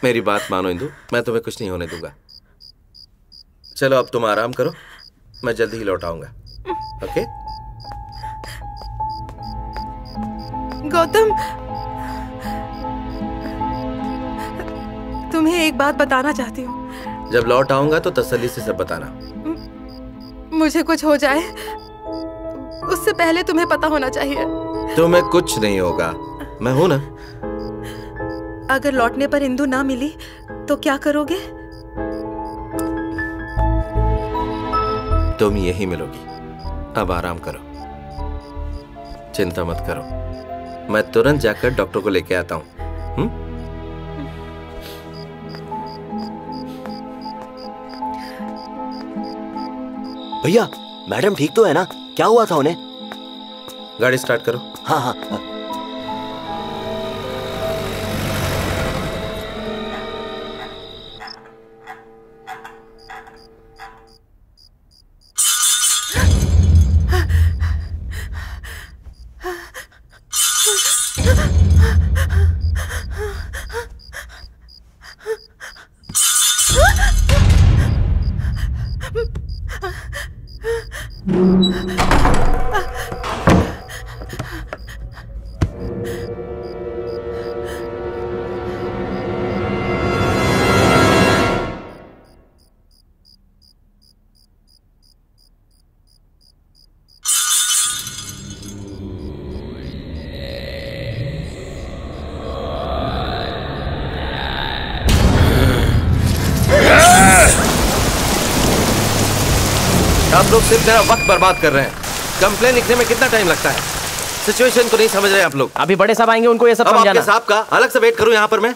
मेरी बात मानो इंदु, मैं तुम्हें कुछ नहीं होने दूंगा। चलो अब तुम आराम करो, मैं जल्दी ही लौट आऊंगा। ओके? गौतम, तुम्हें एक बात बताना चाहती हूँ। जब लौट आऊंगा तो तसल्ली से सब बताना। मुझे कुछ हो जाए उससे पहले तुम्हें पता होना चाहिए। तुम्हें कुछ नहीं होगा, मैं हूं ना। अगर लौटने पर इंदु ना मिली तो क्या करोगे? तुम यही मिलोगी। अब आराम करो, चिंता मत करो। मैं तुरंत जाकर डॉक्टर को लेके आता हूँ। भैया, मैडम ठीक तो है ना? क्या हुआ था उन्हें? गाड़ी स्टार्ट करो। हाँ हाँ। आप लोग सिर्फ मेरा वक्त बर्बाद कर रहे हैं। कंप्लेन लिखने में कितना टाइम लगता है? सिचुएशन को नहीं समझ रहे आप लोग। अभी बड़े साहब आएंगे, उनको ये सब समझाना। अब आपके साहब का अलग से वेट करूं यहाँ पर मैं?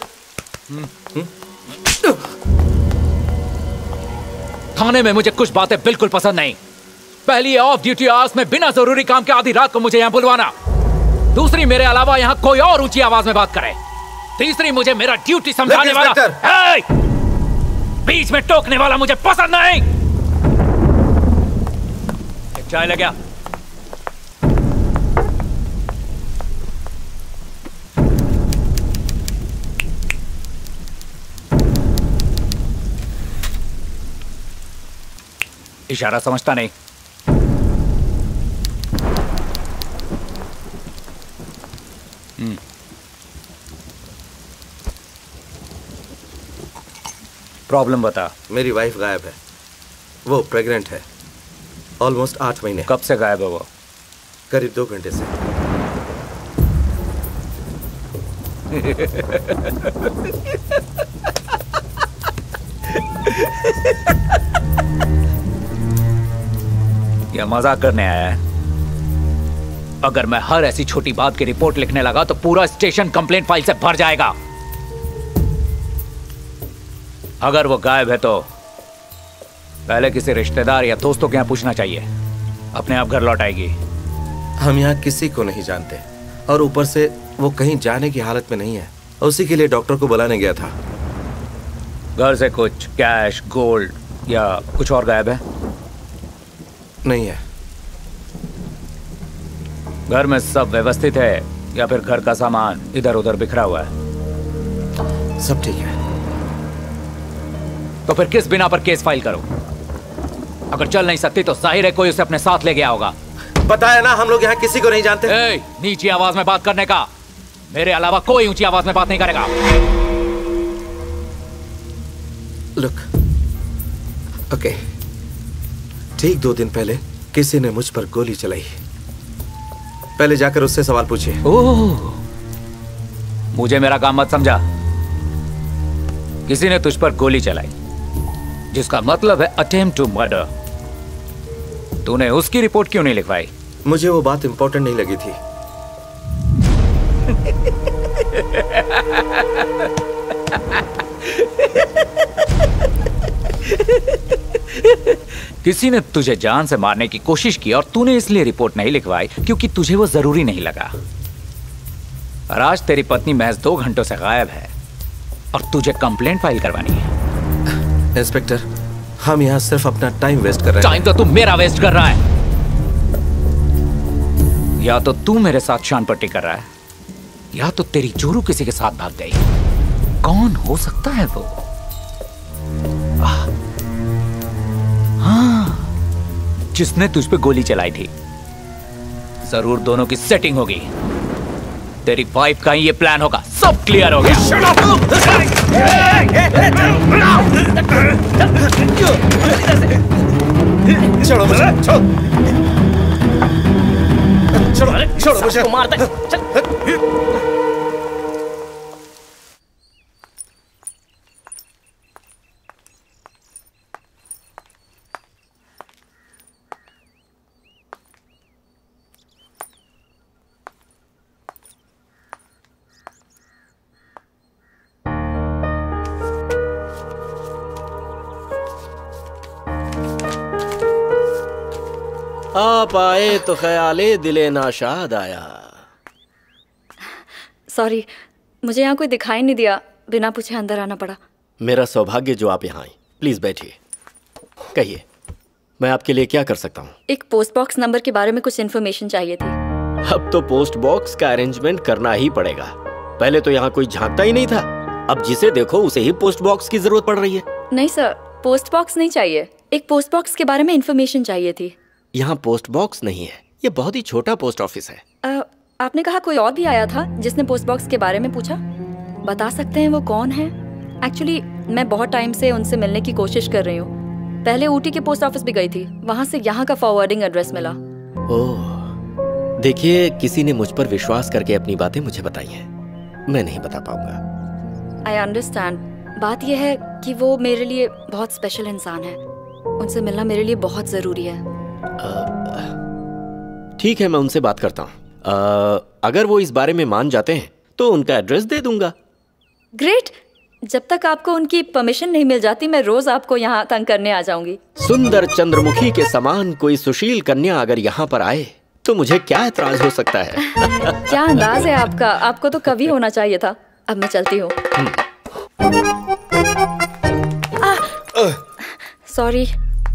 थाने में मुझे कुछ बातें बिल्कुल पसंद नहीं। पहली, ऑफ ड्यूटी आवर्स में बिना जरूरी काम के आधी रात को मुझे यहाँ बुलवाना। दूसरी, मेरे अलावा यहाँ कोई और ऊंची आवाज में बात करे। तीसरी, मुझे मेरा ड्यूटी समझाने वाला, बीच में टोकने वाला मुझे पसंद नहीं। चाय ले गया। इशारा समझता नहीं। प्रॉब्लम बता। मेरी वाइफ गायब है। वो प्रेग्नेंट है। ऑलमोस्ट 8 महीने। कब से गायब है वो? करीब 2 घंटे से। यह मजाक करने आया है। अगर मैं हर ऐसी छोटी बात की रिपोर्ट लिखने लगा तो पूरा स्टेशन कंप्लेंट फाइल से भर जाएगा। अगर वो गायब है तो पहले किसी रिश्तेदार या दोस्तों के यहाँ पूछना चाहिए। अपने आप घर लौट आएगी। हम यहाँ किसी को नहीं जानते और ऊपर से वो कहीं जाने की हालत में नहीं है। उसी के लिए डॉक्टर को बुलाने गया था। घर से कुछ कैश, गोल्ड या कुछ और गायब है? नहीं है। घर में सब व्यवस्थित है या फिर घर का सामान इधर उधर बिखरा हुआ है? सब ठीक है। तो फिर किस बिना पर केस फाइल करो? अगर चल नहीं सकती तो जाहिर है कोई उसे अपने साथ ले गया होगा। पता है ना, हम लोग यहाँ किसी को नहीं जानते। नीची आवाज में बात करने का। मेरे अलावा कोई ऊंची आवाज में बात नहीं करेगा। लुक, ओके, ठीक 2 दिन पहले किसी ने मुझ पर गोली चलाई। पहले जाकर उससे सवाल पूछिए। ओह, मुझे मेरा काम मत समझा। किसी ने तुझ पर गोली चलाई, जिसका मतलब है अटेम्प्ट टू मर्डर। तूने उसकी रिपोर्ट क्यों नहीं लिखवाई? मुझे वो बात इंपॉर्टेंट नहीं लगी थी। किसी ने तुझे जान से मारने की कोशिश की और तूने इसलिए रिपोर्ट नहीं लिखवाई क्योंकि तुझे वो जरूरी नहीं लगा। और आज तेरी पत्नी महज 2 घंटों से गायब है और तुझे कंप्लेंट फाइल करवानी है। इंस्पेक्टर, हम यहाँ सिर्फ अपना टाइम वेस्ट कर रहे हैं। टाइम तो तू मेरा वेस्ट कर रहा है। या तो तू मेरे साथ शान पट्टी कर रहा है या तो तेरी जोरू किसी के साथ भाग गई। कौन हो सकता है वो? हाँ, जिसने तुझ पे गोली चलाई थी। जरूर दोनों की सेटिंग होगी। तेरी वाइफ का ही ये प्लान होगा। सब क्लियर हो गया। छोड़ो मुझे, छोड़ो मुझे। आप आए तो ख्याले दिले नाशाद आया। सॉरी, मुझे यहाँ कोई दिखाई नहीं दिया, बिना पूछे अंदर आना पड़ा। मेरा सौभाग्य जो आप यहाँ आए। प्लीज बैठिए। कहिए, मैं आपके लिए क्या कर सकता हूँ? एक पोस्ट बॉक्स नंबर के बारे में कुछ इन्फॉर्मेशन चाहिए थी। अब तो पोस्ट बॉक्स का अरेंजमेंट करना ही पड़ेगा। पहले तो यहाँ कोई झांकता ही नहीं था। अब जिसे देखो उसे ही पोस्ट बॉक्स की जरूरत पड़ रही है। नहीं सर, पोस्ट बॉक्स नहीं चाहिए। एक पोस्ट बॉक्स के बारे में इन्फॉर्मेशन चाहिए थी। यहाँ पोस्ट बॉक्स नहीं है, ये बहुत ही छोटा पोस्ट ऑफिस है। आपने कहा कोई और भी आया था जिसने पोस्ट बॉक्स के बारे में पूछा। बता सकते हैं वो कौन है? एक्चुअली मैं बहुत टाइम से उनसे मिलने की कोशिश कर रही हूँ। पहले ऊटी के पोस्ट ऑफिस भी गई थी, वहाँ से यहाँ का फॉरवर्डिंग एड्रेस मिला। ओह, देखिए, किसी ने मुझ पर विश्वास करके अपनी बातें मुझे बताई हैं। मैं नहीं बता पाऊंगा। I understand. बात यह है कि वो मेरे लिए बहुत स्पेशल इंसान है। उनसे मिलना मेरे लिए बहुत जरूरी है। ठीक है, मैं उनसे बात करता हूँ। अगर वो इस बारे में मान जाते हैं तो उनका एड्रेस दे दूंगा। ग्रेट। जब तक आपको उनकी परमिशन नहीं मिल जाती, मैं रोज आपको यहाँ तंग करने आ जाऊंगी। सुंदर चंद्रमुखी के समान कोई सुशील कन्या अगर यहाँ पर आए तो मुझे क्या एतराज हो सकता है? क्या अंदाज है आपका। आपको तो कभी होना चाहिए था। अब मैं चलती हूँ। Sorry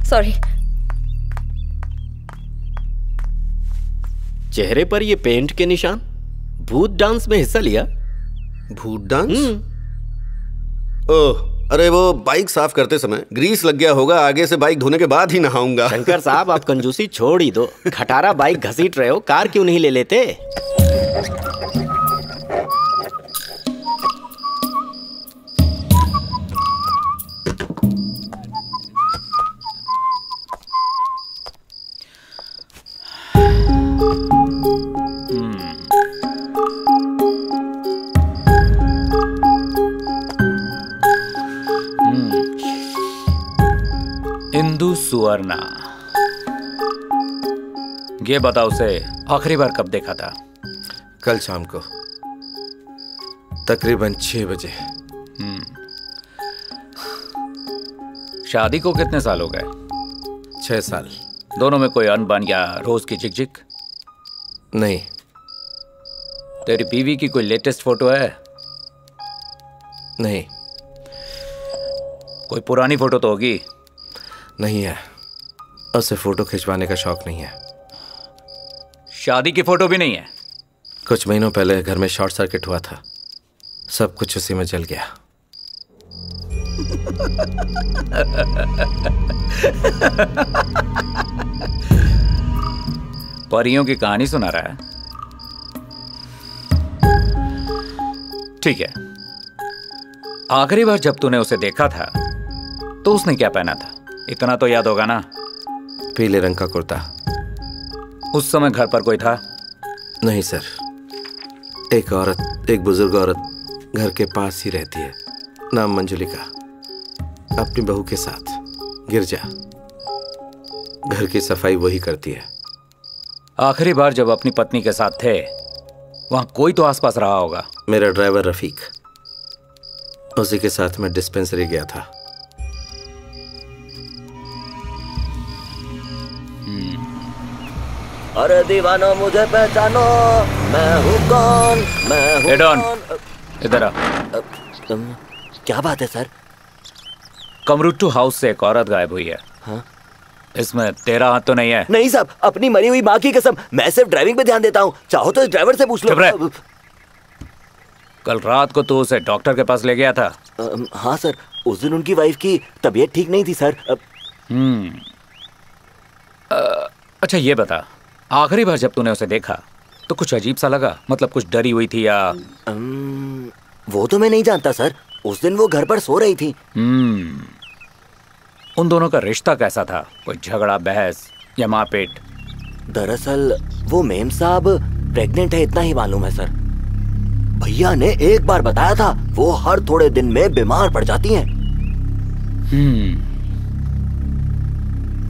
sorry. चेहरे पर ये पेंट के निशान। भूत डांस में हिस्सा लिया? भूत डांस? ओह, अरे वो बाइक साफ करते समय ग्रीस लग गया होगा। आगे से बाइक धोने के बाद ही नहाऊंगा। शंकर साहब, आप कंजूसी छोड़ ही दो। खटारा बाइक घसीट रहे हो, कार क्यों नहीं ले लेते? इंदु सुवर्णा, ये बताओ उसे आखिरी बार कब देखा था? कल शाम को तकरीबन 6 बजे। शादी को कितने साल हो गए? 6 साल। दोनों में कोई अनबन या रोज की झिकझिक? नहीं। तेरी बीवी की कोई लेटेस्ट फोटो है? नहीं। कोई पुरानी फोटो तो होगी? नहीं है, उसे फोटो खिंचवाने का शौक नहीं है। शादी की फोटो भी नहीं है। कुछ महीनों पहले घर में शॉर्ट सर्किट हुआ था, सब कुछ उसी में जल गया। परियों की कहानी सुना रहा है। ठीक है, आखिरी बार जब तूने उसे देखा था तो उसने क्या पहना था, इतना तो याद होगा ना? पीले रंग का कुर्ता। उस समय घर पर कोई था? नहीं सर, एक औरत, एक बुजुर्ग औरत घर के पास ही रहती है, नाम मंजुलिका, अपनी बहू के साथ। गिरजा, घर की सफाई वही करती है। आखिरी बार जब अपनी पत्नी के साथ थे वहां कोई तो आसपास रहा होगा। मेरा ड्राइवर रफीक, उसी के साथ मैं डिस्पेंसरी गया था। अरे दीवानो मुझे पहचानो, मैं हूँ कौन, मैं हूँ कौन। इधर आ। क्या बात है सर? कमरुट्टू हाउस से एक औरत गायब हुई है। हाँ? इसमें तेरा हाथ तो नहीं है? नहीं साहब, अपनी मरी हुई माँ की कसम, मैं सिर्फ ड्राइविंग पे ध्यान देता हूँ, चाहो तो इस ड्राइवर से पूछ लो। कल रात को तू उसे डॉक्टर के पास ले गया था? हाँ सर, उस दिन उनकी वाइफ की तबीयत ठीक नहीं थी सर। अच्छा ये बता, आखिरी बार जब तूने उसे देखा तो कुछ अजीब सा लगा? मतलब कुछ डरी हुई थी या? वो तो मैं नहीं जानता सर, उस दिन वो घर पर सो रही थी। उन दोनों का रिश्ता कैसा था? कोई झगड़ा, बहस या मारपीट? दरअसल वो मेम साहब प्रेग्नेंट है, इतना ही मालूम है सर। भैया ने एक बार बताया था, वो हर थोड़े दिन में बीमार पड़ जाती हैं।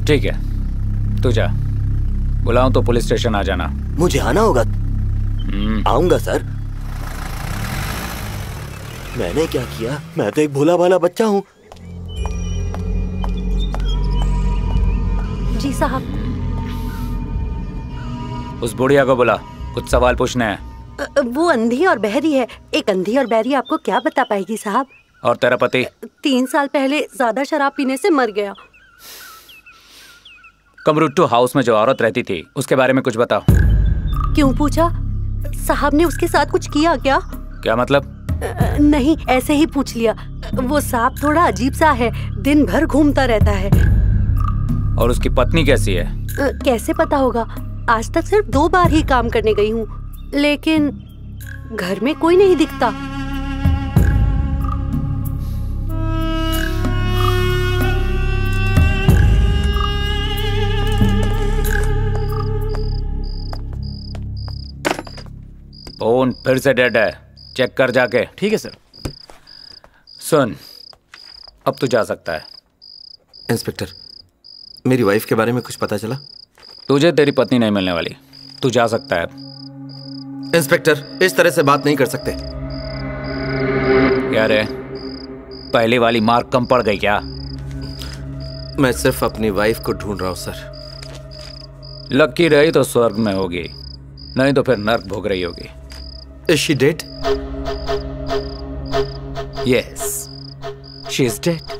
ठीक है, तू जा, बुलाऊं तो पुलिस स्टेशन आ जाना। मुझे आना होगा? आऊंगा सर। मैंने क्या किया? मैं तो एक भोला भाला बच्चा हूँ। जी साहब। उस बुढ़िया को बुला, कुछ सवाल पूछने हैं। वो अंधी और बहरी है। एक अंधी और बहरी आपको क्या बता पाएगी साहब? और तेरा पति? 3 साल पहले ज्यादा शराब पीने से मर गया। कमरुट्टू हाउस में जो औरत रहती थी उसके बारे में कुछ बताओ। क्यों पूछा? साहब ने उसके साथ कुछ किया क्या? क्या मतलब? नहीं, ऐसे ही पूछ लिया। वो सांप थोड़ा अजीब सा है, दिन भर घूमता रहता है। और उसकी पत्नी कैसी है? कैसे पता होगा? आज तक सिर्फ 2 बार ही काम करने गई हूँ, लेकिन घर में कोई नहीं दिखता। फोन फिर से डेड है, चेक कर जाके। ठीक है सर। सुन, अब तू जा सकता है। इंस्पेक्टर, मेरी वाइफ के बारे में कुछ पता चला? तुझे तेरी पत्नी नहीं मिलने वाली, तू जा सकता है। इंस्पेक्टर, इस तरह से बात नहीं कर सकते। क्या रे, पहली वाली मार कम पड़ गई क्या? मैं सिर्फ अपनी वाइफ को ढूंढ रहा हूं सर। लकी रही तो स्वर्ग में होगी, नहीं तो फिर नर्क भोग रही होगी। Is she dead? Yes, she is dead.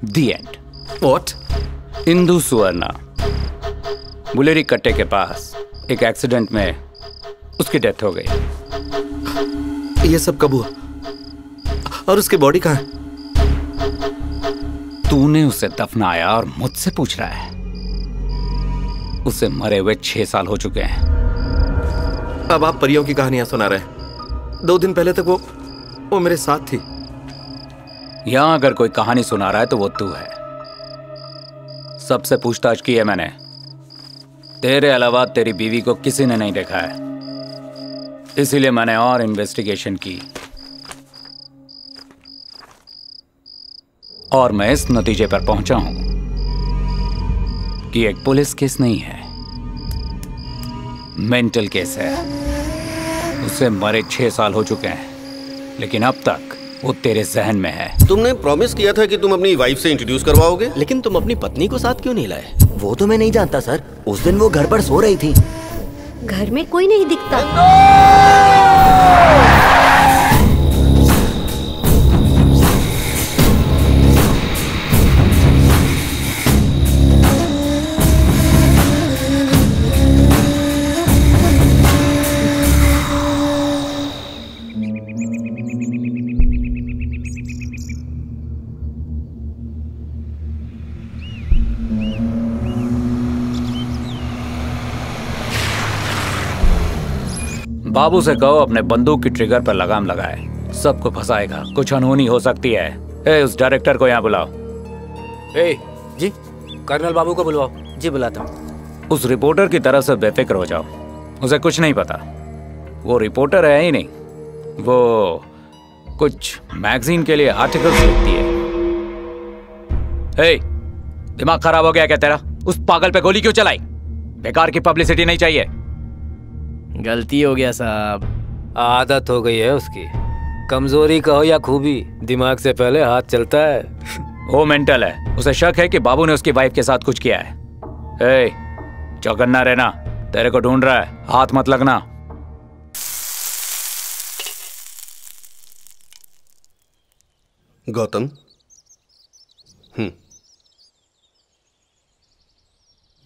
The end. What? Indu सुवर्णा, बुलेरी कट्टे के पास एक एक्सीडेंट में उसकी डेथ हो गई। ये सब कब हुआ? और उसकी बॉडी कहाँ है? तूने उसे दफनाया और मुझसे पूछ रहा है? उसे मरे हुए 6 साल हो चुके हैं। अब आप परियों की कहानियां सुना रहे हैं। 2 दिन पहले तक वो मेरे साथ थी। यहां अगर कोई कहानी सुना रहा है तो वो तू है। सबसे पूछताछ की है मैंने, तेरे अलावा तेरी बीवी को किसी ने नहीं देखा है, इसीलिए मैंने और इन्वेस्टिगेशन की और मैं इस नतीजे पर पहुंचा हूं कि एक पुलिस केस नहीं है, मेंटल केस है। उसे मरे 6 साल हो चुके हैं, लेकिन अब तक वो तेरे जहन में है। तुमने प्रॉमिस किया था कि तुम अपनी वाइफ से इंट्रोड्यूस करवाओगे, लेकिन तुम अपनी पत्नी को साथ क्यों नहीं लाए? वो तो मैं नहीं जानता सर, उस दिन वो घर पर सो रही थी। घर में कोई नहीं दिखता। बाबू से कहो अपने बंदूक की ट्रिगर पर लगाम लगाए, सबको फंसाएगा, कुछ अनहोनी हो सकती है। ए, उस डायरेक्टर को यहाँ बुलाओ। ए, जी कर्नल बाबू को बुलवाओ। जी बुलाता हूँ। उस रिपोर्टर की तरफ से बेफिक्र हो जाओ, उसे कुछ नहीं पता, वो रिपोर्टर है ही नहीं, वो कुछ मैगजीन के लिए आर्टिकल्स लिखती है। ए, दिमाग खराब हो गया क्या तेरा? उस पागल पे गोली क्यों चलाई? बेकार की पब्लिसिटी नहीं चाहिए। गलती हो गया साहब, आदत हो गई है उसकी। कमजोरी कहो या खूबी, दिमाग से पहले हाथ चलता है। वो मेंटल है, उसे शक है कि बाबू ने उसकी वाइफ के साथ कुछ किया है। ए, चौकन्ना रहना, तेरे को ढूंढ रहा है, हाथ मत लगना। गौतम,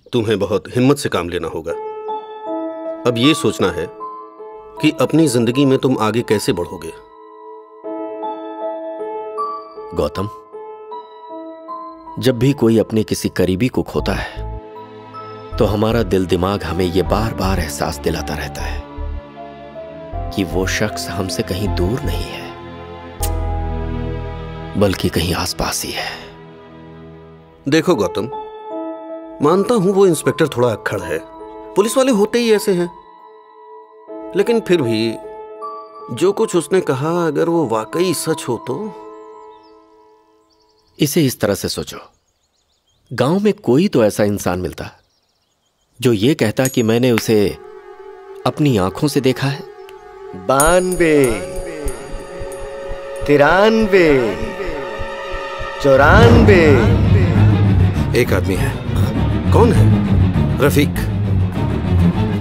तुम्हें बहुत हिम्मत से काम लेना होगा। अब ये सोचना है कि अपनी जिंदगी में तुम आगे कैसे बढ़ोगे। गौतम, जब भी कोई अपने किसी करीबी को खोता है तो हमारा दिल दिमाग हमें यह बार बार एहसास दिलाता रहता है कि वो शख्स हमसे कहीं दूर नहीं है, बल्कि कहीं आसपास ही है। देखो गौतम, मानता हूं वो इंस्पेक्टर थोड़ा अक्खड़ है, पुलिस वाले होते ही ऐसे हैं, लेकिन फिर भी जो कुछ उसने कहा अगर वो वाकई सच हो तो। इसे इस तरह से सोचो, गांव में कोई तो ऐसा इंसान मिलता जो ये कहता कि मैंने उसे अपनी आंखों से देखा है। 92, 93, 94। एक आदमी है। कौन है? रफीक।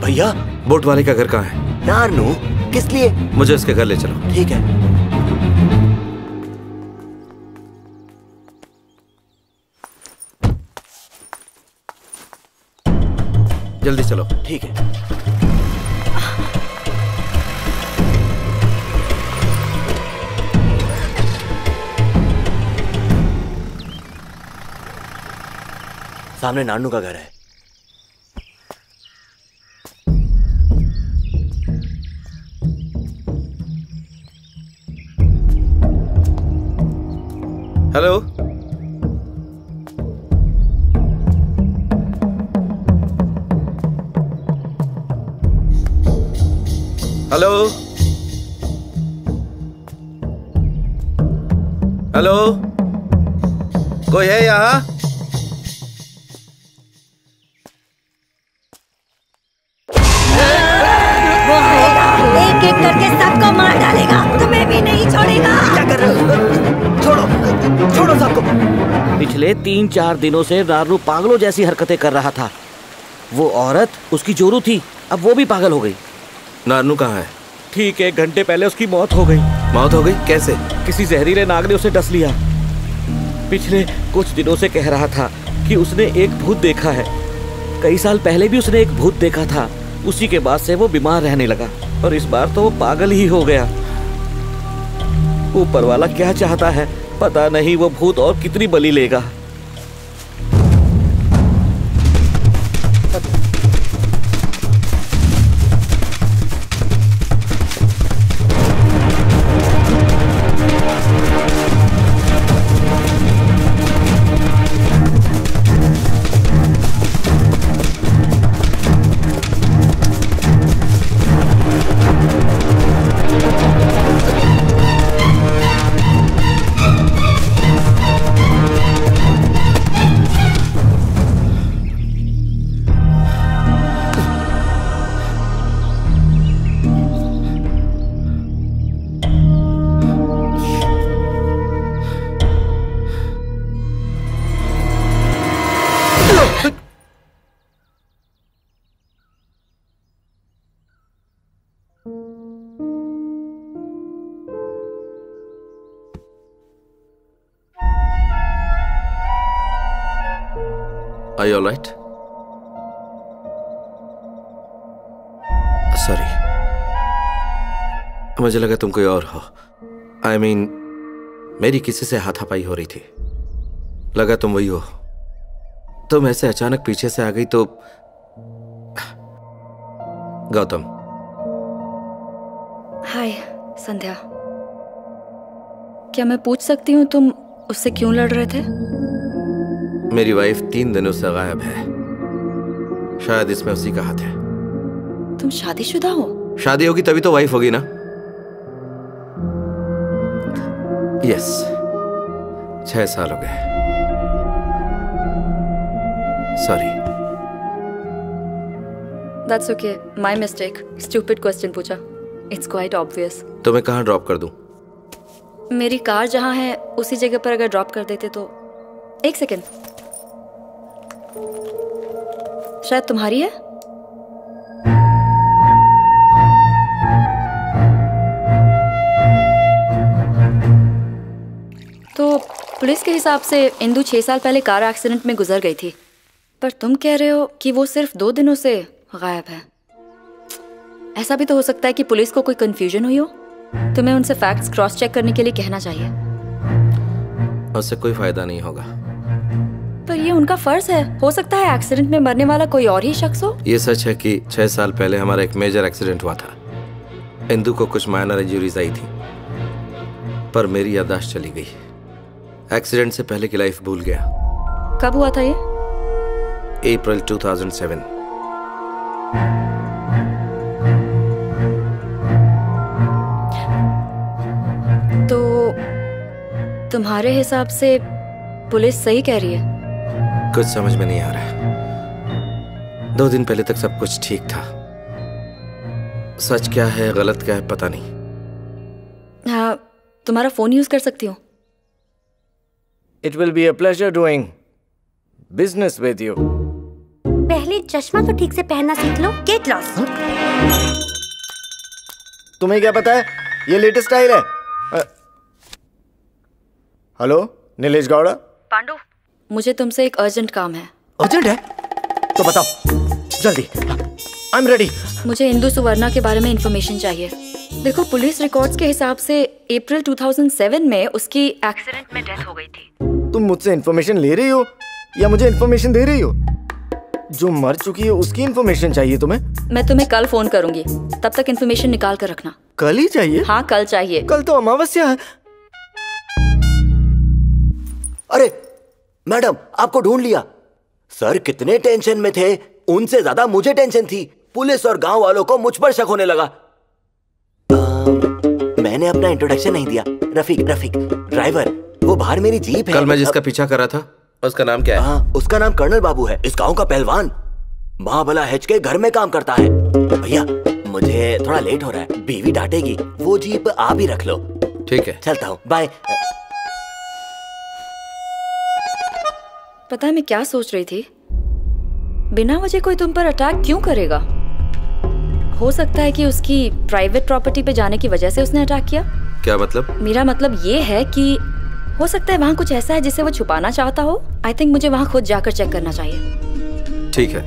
भैया, बोट वाले का घर कहाँ है? नारनू। किस लिए? मुझे उसके घर ले चलो। ठीक है। जल्दी चलो। ठीक है। सामने नानू का घर है। हेलो, हेलो, हेलो, कोई है यहाँ? एक एक करके सबको मार डालेगा, तुम्हें भी नहीं छोड़ेगा। क्या कर रहे हो? छोड़ो, छोड़ो सबको। पिछले 3-4 दिनों से नारनू पागलों जैसी हरकतें कर रहा था। वो औरत उसकी जोरू थी, अब वो भी पागल हो गई। नारनू कहाँ है? ठीक 1 घंटे पहले उसकी मौत हो गई। मौत हो गई? कैसे? किसी जहरीले नाग ने उसे डस लिया। पिछले कुछ दिनों से कह रहा था कि उसने एक भूत देखा है। कई साल पहले भी उसने एक भूत देखा था। उसी के बाद से वो बीमार रहने लगा और इस बार तो वो पागल ही हो गया। ऊपर वाला क्या चाहता है पता नहीं, वो भूत और कितनी बलि लेगा। Are you all right? Sorry. मुझे लगा तुम कोई और हो। I mean, मेरी किसी से हाथापाई हो रही थी, लगा तुम वही हो। तुम ऐसे अचानक पीछे से आ गई तो। गौतम, हाय संध्या, क्या मैं पूछ सकती हूँ तुम उससे क्यों लड़ रहे थे? मेरी वाइफ 3 दिनों से गायब है, शायद इसमें उसी का हाथ है। तुम शादीशुदा हो? शादी होगी तभी तो वाइफ होगी ना। यस, 6 साल हो गए। Sorry. That's okay, my mistake. Stupid question पूछा। It's quite obvious. तो मैं कहाँ ड्रॉप कर दूं? मेरी कार जहाँ है उसी जगह पर अगर ड्रॉप कर देते तो। 1 सेकेंड, शायद तुम्हारी है। तो पुलिस के हिसाब से इंदु 6 साल पहले कार एक्सीडेंट में गुजर गई थी, पर तुम कह रहे हो कि वो सिर्फ 2 दिनों से गायब है। ऐसा भी तो हो सकता है कि पुलिस को कोई कंफ्यूजन हुई हो। तुम्हें उनसे फैक्ट्स क्रॉस चेक करने के लिए कहना चाहिए। उससे कोई फायदा नहीं होगा। पर ये उनका फर्ज है। हो सकता है एक्सीडेंट में मरने वाला कोई और ही शख्स हो। ये सच है कि 6 साल पहले हमारा एक मेजर एक्सीडेंट हुआ था। इंदु को कुछ माइनर इंजरीज आई थी, पर मेरी याददाश्त चली गई। एक्सीडेंट से पहले की लाइफ भूल गया। कब हुआ था ये? अप्रैल 2007। तो तुम्हारे हिसाब से पुलिस सही कह रही है? कुछ समझ में नहीं आ रहा। 2 दिन पहले तक सब कुछ ठीक था। सच क्या है गलत क्या है पता नहीं। हाँ, तुम्हारा फोन यूज कर सकती हूँ। It will be a pleasure doing business with you. पहले चश्मा तो ठीक से पहनना सीख लो। Gate loss. तुम्हें क्या पता है ये लेटेस्ट स्टाइल है? हेलो नीलेश गौड़ा। पांडु, मुझे तुमसे एक अर्जेंट काम है। अर्जेंट है तो बताओ जल्दी। I am ready. मुझे इंदु सुवर्णा के बारे में इंफॉर्मेशन चाहिए। देखो, पुलिस रिकॉर्ड्स के हिसाब से अप्रैल 2007 में उसकी एक्सीडेंट में डेथ हो गई थी। तुम मुझसे इंफॉर्मेशन ले रही हो या मुझे इंफॉर्मेशन दे रही हो? जो मर चुकी है उसकी इंफॉर्मेशन चाहिए तुम्हें? मैं तुम्हें कल फोन करूंगी, तब तक इंफॉर्मेशन निकाल कर रखना। कल ही चाहिए? हाँ, कल चाहिए। कल तो अमावस्या है। अरे मैडम, आपको ढूंढ लिया। सर कितने टेंशन में थे, उनसे ज्यादा मुझे टेंशन थी। पुलिस और गांव वालों को मुझ पर शक होने लगा। मैंने अपना इंट्रोडक्शन नहीं दिया। रफीक ड्राइवर, वो बाहर मेरी जीप है। कल मैं जिसका पीछा कर रहा था उसका नाम क्या है? हाँ, उसका नाम कर्नल बाबू है। इस गांव का पहलवान। महाबला हेच के घर में काम करता है। भैया मुझे थोड़ा लेट हो रहा है, बीवी डांटेगी। वो जीप आप ही रख लो। ठीक है, चलता हूँ, बाय। पता है मैं क्या सोच रही थी? बिना वजह कोई तुम पर अटैक क्यों करेगा? हो सकता है कि उसकी प्राइवेट प्रॉपर्टी पे जाने की वजह से उसने अटैक किया। क्या मतलब? मेरा मतलब ये है कि हो सकता है वहाँ कुछ ऐसा है जिसे वो छुपाना चाहता हो। आई थिंक मुझे वहाँ खुद जाकर चेक करना चाहिए। ठीक है,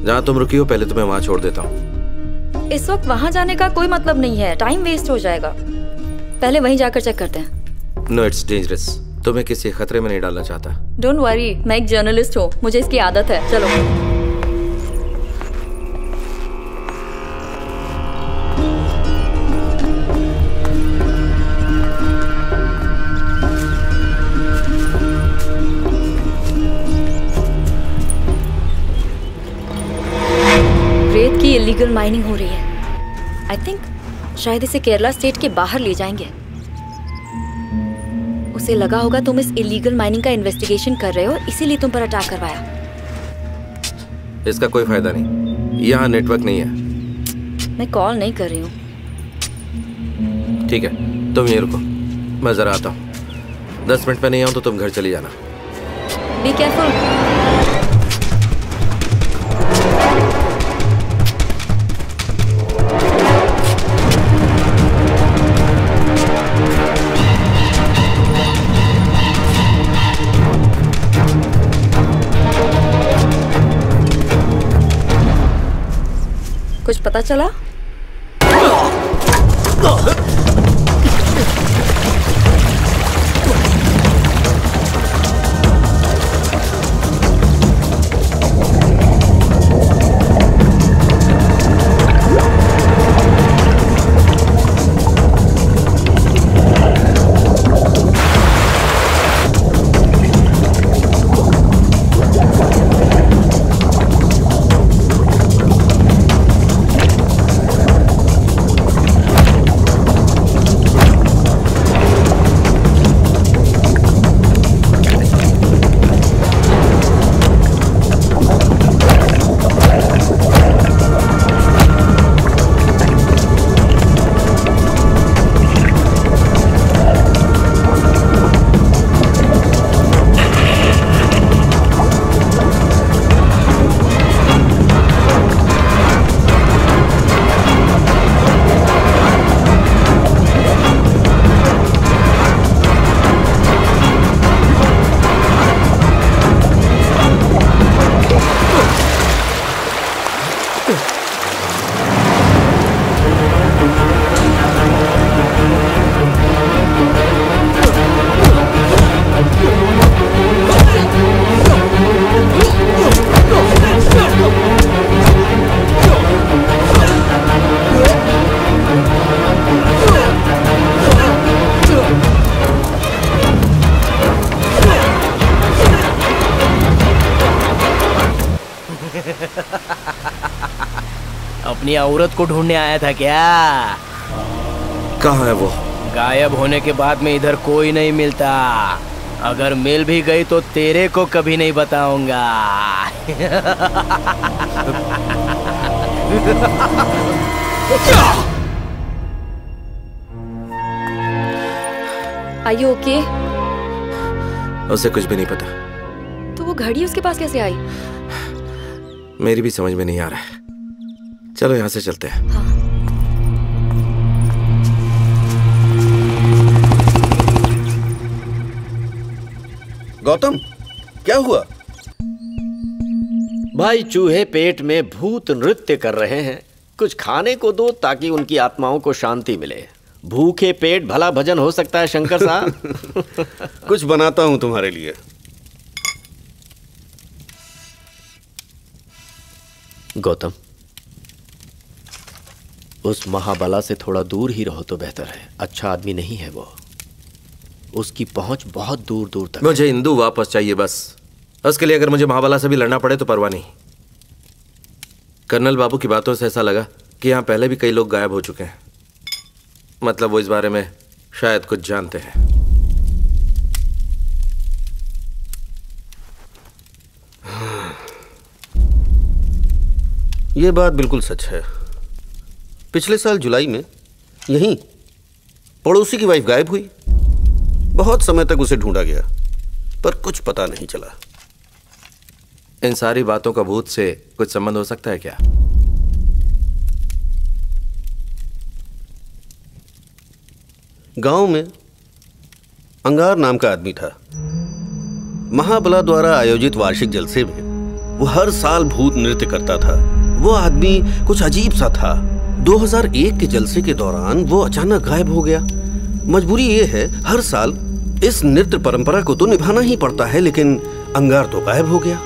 जहाँ तुम रुकी हो पहले तुम्हें वहाँ छोड़ देता हूँ। इस वक्त वहाँ जाने का कोई मतलब नहीं है, टाइम वेस्ट हो जाएगा। पहले वहीं जाकर चेक करते हैं। No, it's dangerous. तुम्हें किसी खतरे में नहीं डालना चाहता। डोंट वरी, मैं एक जर्नलिस्ट हूँ, मुझे इसकी आदत है। चलो। रेत की इलीगल माइनिंग हो रही है। आई थिंक शायद इसे केरला स्टेट के बाहर ले जाएंगे। उसे लगा होगा तुम इस इलीगल माइनिंग का इन्वेस्टिगेशन कर रहे हो, इसीलिए तुम पर अटैक करवाया। इसका कोई फायदा नहीं, यहाँ नेटवर्क नहीं है। मैं कॉल नहीं कर रही हूँ। ठीक है, तुम ये रुको, मैं जरा आता हूँ। 10 मिनट में नहीं आऊँ तो तुम घर चली जाना। Be careful. कुछ पता चला? अपनी औरत को ढूंढने आया था क्या? कहाँ है वो? गायब होने के बाद में इधर कोई नहीं मिलता। अगर मिल भी गई तो तेरे को कभी नहीं बताऊंगा। Are you okay? उसे कुछ भी नहीं पता। तो वो घड़ी उसके पास कैसे आई? मेरी भी समझ में नहीं आ रहा है। चलो यहाँ से चलते हैं। हाँ। गौतम, क्या हुआ? भाई चूहे पेट में भूत नृत्य कर रहे हैं। कुछ खाने को दो ताकि उनकी आत्माओं को शांति मिले। भूखे पेट भला भजन हो सकता है शंकर साहब। कुछ बनाता हूं तुम्हारे लिए। गौतम, उस महाबला से थोड़ा दूर ही रहो तो बेहतर है। अच्छा आदमी नहीं है वो। उसकी पहुंच बहुत दूर दूर तक। मुझे इंदू वापस चाहिए बस। उसके लिए अगर मुझे महाबला से भी लड़ना पड़े तो परवाह नहीं। कर्नल बाबू की बातों से ऐसा लगा कि यहाँ पहले भी कई लोग गायब हो चुके हैं। मतलब वो इस बारे में शायद कुछ जानते हैं। ये बात बिल्कुल सच है। पिछले साल जुलाई में यहीं पड़ोसी की वाइफ गायब हुई। बहुत समय तक उसे ढूंढा गया पर कुछ पता नहीं चला। इन सारी बातों का भूत से कुछ संबंध हो सकता है क्या? गांव में अंगार नाम का आदमी था। महाबला द्वारा आयोजित वार्षिक जलसे में वो हर साल भूत नृत्य करता था। वो आदमी कुछ अजीब सा था। 2001 के जलसे के दौरान वो अचानक गायब हो गया। मजबूरी ये है, हर साल इस नृत्य परंपरा को तो निभाना ही पड़ता है, लेकिन अंगार तो गायब हो गया।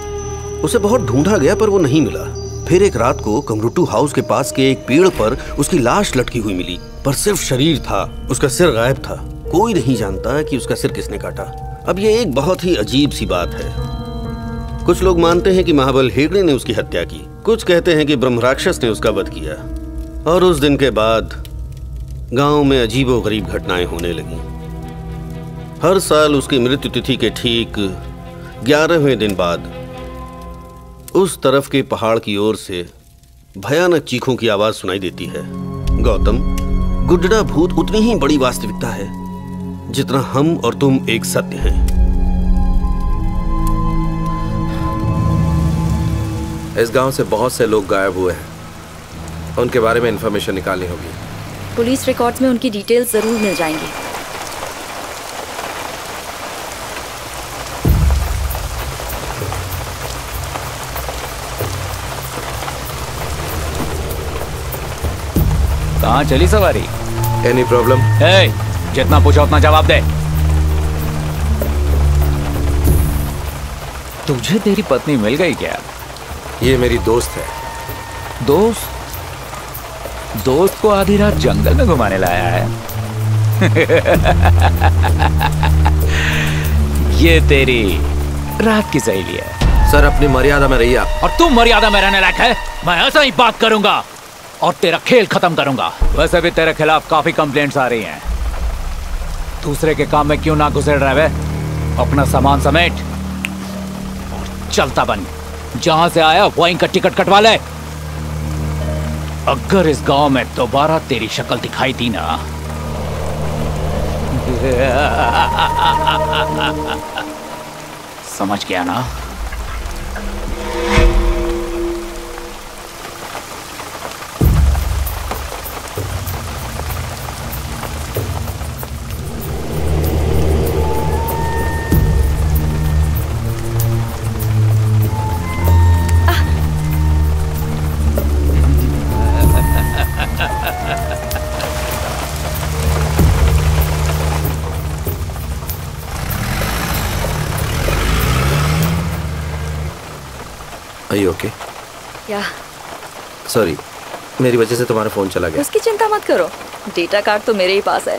उसे बहुत ढूंढा गया पर वो नहीं मिला। फिर एक रात को कमरुटू हाउस के पास के एक पेड़ पर उसकी लाश लटकी हुई मिली, पर सिर्फ शरीर था, उसका सिर गायब था। कोई नहीं जानता कि उसका सिर किसने काटा। अब ये एक बहुत ही अजीब सी बात है। कुछ लोग मानते हैं कि महाबल हेगड़े ने उसकी हत्या की, कुछ कहते हैं कि ब्रह्म राक्षस ने उसका वध किया। और उस दिन के बाद गांव में अजीबोगरीब घटनाएं होने लगी। हर साल उसकी मृत्यु तिथि के ठीक 11वें दिन बाद उस तरफ के पहाड़ की ओर से भयानक चीखों की आवाज सुनाई देती है। गौतम, गुड्डा भूत उतनी ही बड़ी वास्तविकता है जितना हम और तुम एक सत्य हैं। इस गांव से बहुत से लोग गायब हुए हैं। उनके बारे में इंफॉर्मेशन निकालनी होगी। पुलिस रिकॉर्ड्स में उनकी डिटेल्स जरूर मिल जाएंगी। कहाँ चली सवारी? Any problem? जितना पूछा उतना जवाब दे। तुझे तेरी पत्नी मिल गई क्या? ये मेरी दोस्त है। दोस्त? दोस्त को आधी रात जंगल में घुमाने लाया है? ये तेरी रात की सहेली है। सर, अपनी मर्यादा में रहिए आप। और तुम मर्यादा में रहने लायक है? मैं ऐसा ही बात करूंगा और तेरा खेल खत्म करूंगा। वैसे भी तेरे खिलाफ काफी कंप्लेंट्स आ रही हैं। दूसरे के काम में क्यों ना घुसेड़ रहा है? अपना सामान समेट और चलता बन। जहां से आया वहीं का टिकट कटवा ले। अगर इस गांव में दोबारा तेरी शक्ल दिखाई दी ना, समझ गया ना? Are you okay? क्या? सॉरी, मेरी वजह से तुम्हारा फोन चला गया। उसकी चिंता मत करो, डेटा कार्ड तो मेरे ही पास है।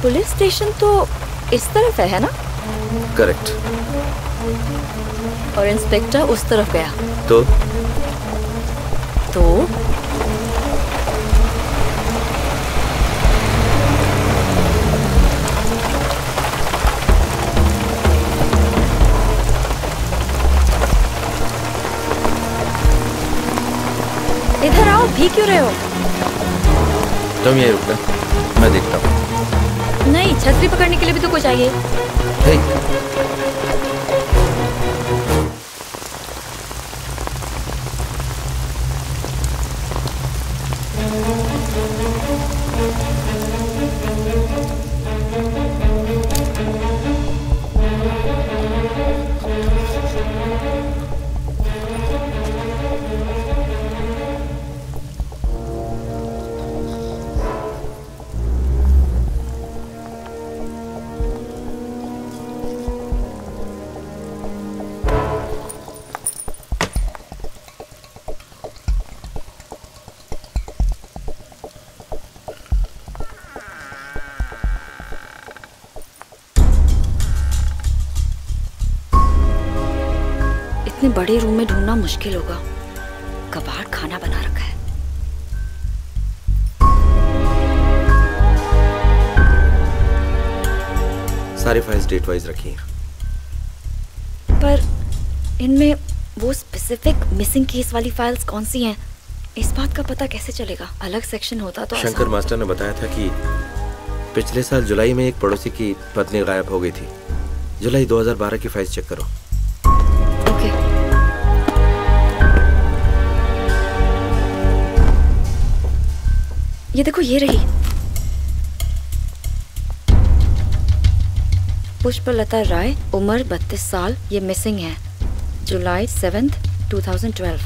पुलिस स्टेशन तो इस तरफ है ना? करेक्ट। और इंस्पेक्टर उस तरफ गया। तो इधर आओ, भीग क्यों रहे हो? तुम यहीं रुकना, मैं देखता हूँ। नहीं, छतरी पकड़ने के लिए भी तो कोई चाहिए। बड़े रूम में ढूंढना मुश्किल होगा। कबाड़ खाना बना रखा है। सारी फाइल्स डेट वाइज रखी हैं। पर इनमें वो स्पेसिफिक मिसिंग केस वाली फाइल्स कौन सी हैं? इस बात का पता कैसे चलेगा? अलग सेक्शन होता तो शंकर मास्टर ने बताया था कि पिछले साल जुलाई में एक पड़ोसी की पत्नी गायब हो गई थी। जुलाई 2012 की फाइल्स चेक करो। ये देखो, ये रही। पुष्पलता राय, उम्र 32 साल, ये मिसिंग है। जुलाई 7, 2012।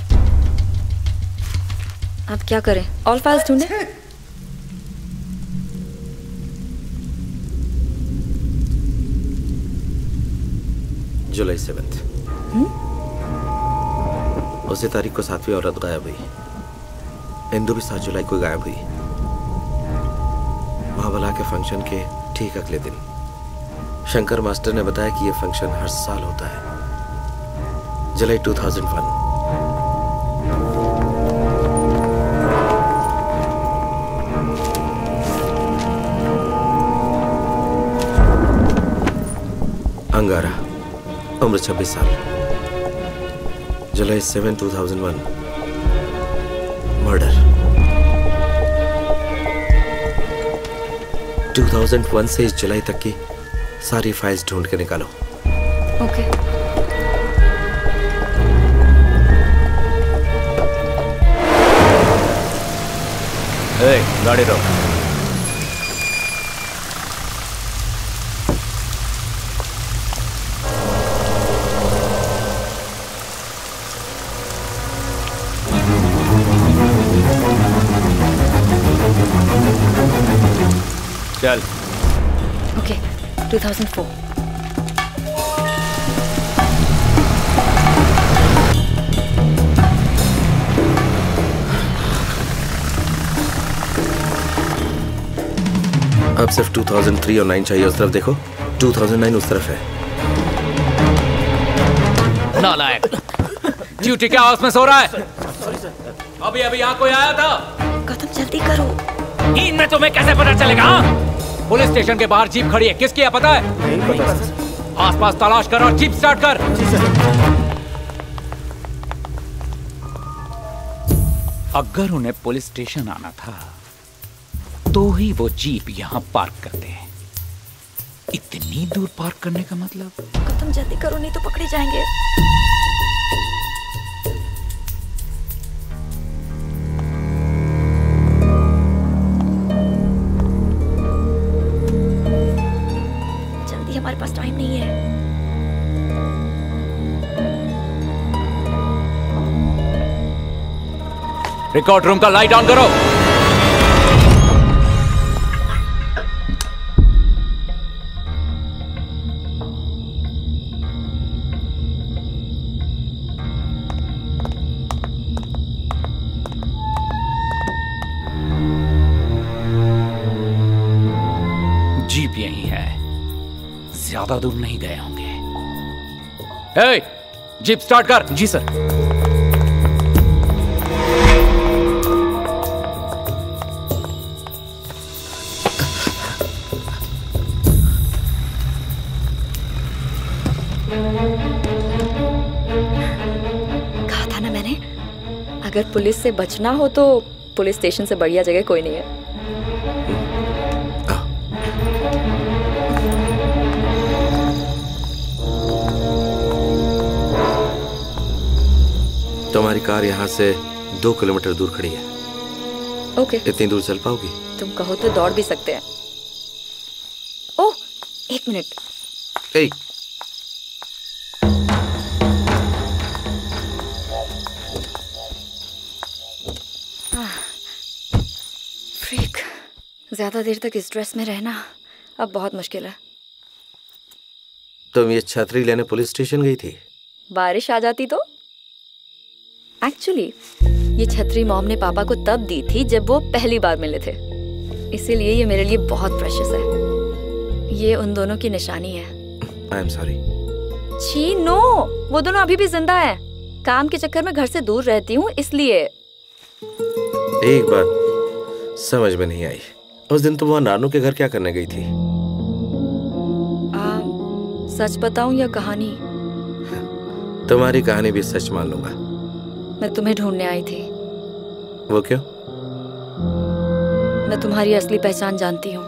अब क्या करें? ऑल फाइल्स ढूंढें? जुलाई 7। उसी तारीख को 7वीं औरत गायब हुई। इंदु भी 7 जुलाई को गायब हुई। महाबला के फंक्शन के ठीक अगले दिन। शंकर मास्टर ने बताया कि यह फंक्शन हर साल होता है। जुलाई 2001। अंगारा, उम्र 26 साल। जुलाई 7, 2001। मर्डर। 2001 से इस जुलाई तक की सारी फाइल्स ढूंढ के निकालो। ओके। गाड़ी रोक। चल। ओके, 2004। अब सिर्फ 2003 और 9 चाहिए। उस तरफ देखो, 2009 उस तरफ है। नालायक, ड्यूटी के हाउस में सो रहा है। अभी यहाँ कोई आया था? गौतम जल्दी करो। नींद में तुम्हें कैसे पता चलेगा? पुलिस स्टेशन के बाहर जीप खड़ी है, किसकी है पता है? आसपास तलाश कर और जीप स्टार्ट कर। अगर उन्हें पुलिस स्टेशन आना था तो ही वो जीप यहाँ पार्क करते हैं। इतनी दूर पार्क करने का मतलब? गौतम जल्दी करो, नहीं तो पकड़े जाएंगे। जल्दी, हमारे पास टाइम नहीं है। रिकॉर्ड रूम का लाइट ऑन करो। जीप यही है, ज्यादा दूर नहीं गए होंगे। जीप स्टार्ट कर। जी सर। कहा था ना मैंने, अगर पुलिस से बचना हो तो पुलिस स्टेशन से बढ़िया जगह कोई नहीं है। तुम्हारी कार यहाँ से 2 किलोमीटर दूर खड़ी है। ओके। इतनी दूर चल पाओगी? तुम कहो तो दौड़ भी सकते हैं। ओह, 1 मिनट। ए, फ्रीक, ज्यादा देर तक इस ड्रेस में रहना अब बहुत मुश्किल है। तुम ये छतरी लेने पुलिस स्टेशन गई थी? बारिश आ जाती तो? एक्चुअली ये छतरी मॉम ने पापा को तब दी थी जब वो पहली बार मिले थे, इसीलिए ये मेरे लिए बहुत प्रेशियस है। ये उन दोनों की निशानी है। I am sorry. छी नो, वो दोनों अभी भी जिंदा हैं। काम के चक्कर में घर से दूर रहती हूँ इसलिए। एक बात समझ में नहीं आई, उस दिन तुम वहाँ नानू के घर क्या करने गई थी? सच बताऊं या कहानी? तुम्हारी कहानी भी सच मान लूंगा। मैं तुम्हें ढूंढने आई थी। वो क्यों? मैं तुम्हारी असली पहचान जानती हूँ।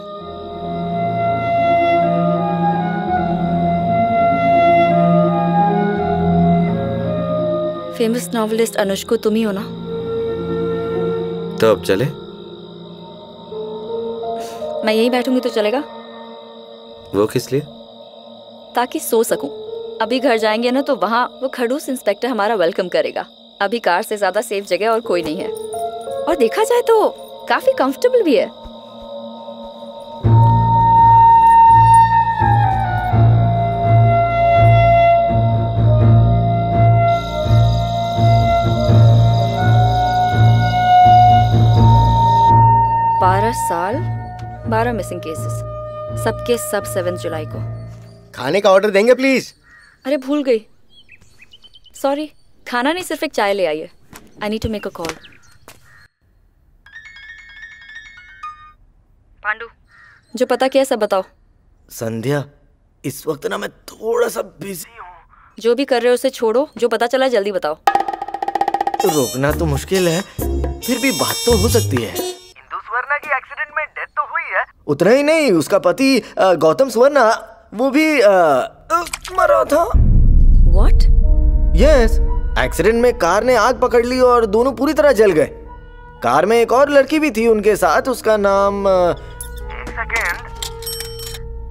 फेमस नॉवेलिस्ट अनुष्क को तुम ही हो ना? तो अब चले? मैं यहीं बैठूंगी तो चलेगा? वो किस लिए? ताकि सो सकूं। अभी घर जाएंगे ना तो वहाँ वो खड़ूस इंस्पेक्टर हमारा वेलकम करेगा। अभी कार से ज्यादा सेफ जगह और कोई नहीं है, और देखा जाए तो काफी कंफर्टेबल भी है। साल 12 मिसिंग केसेस, सबके सब 7 जुलाई को। खाने का ऑर्डर देंगे प्लीज? अरे भूल गई, सॉरी। खाना नहीं, सिर्फ एक चाय ले आइए। I need to make a call. Pandu, जो पता क्या है सब बताओ। संध्या, इस वक्त ना मैं थोड़ा सा बिजी हूँ। जो भी कर रहे हो उसे छोड़ो, जो पता चला जल्दी बताओ। रोकना तो मुश्किल है, फिर भी बात तो हो सकती है। इंदु सुवर्णा की एक्सीडेंट में डेथ तो हुई है। उतना ही नहीं, उसका पति गौतम सुवर्णा वो भी मरा था। What? यस, एक्सीडेंट में कार ने आग पकड़ ली और दोनों पूरी तरह जल गए। कार में एक और लड़की भी थी उनके साथ, उसका नाम एक सेकेंड।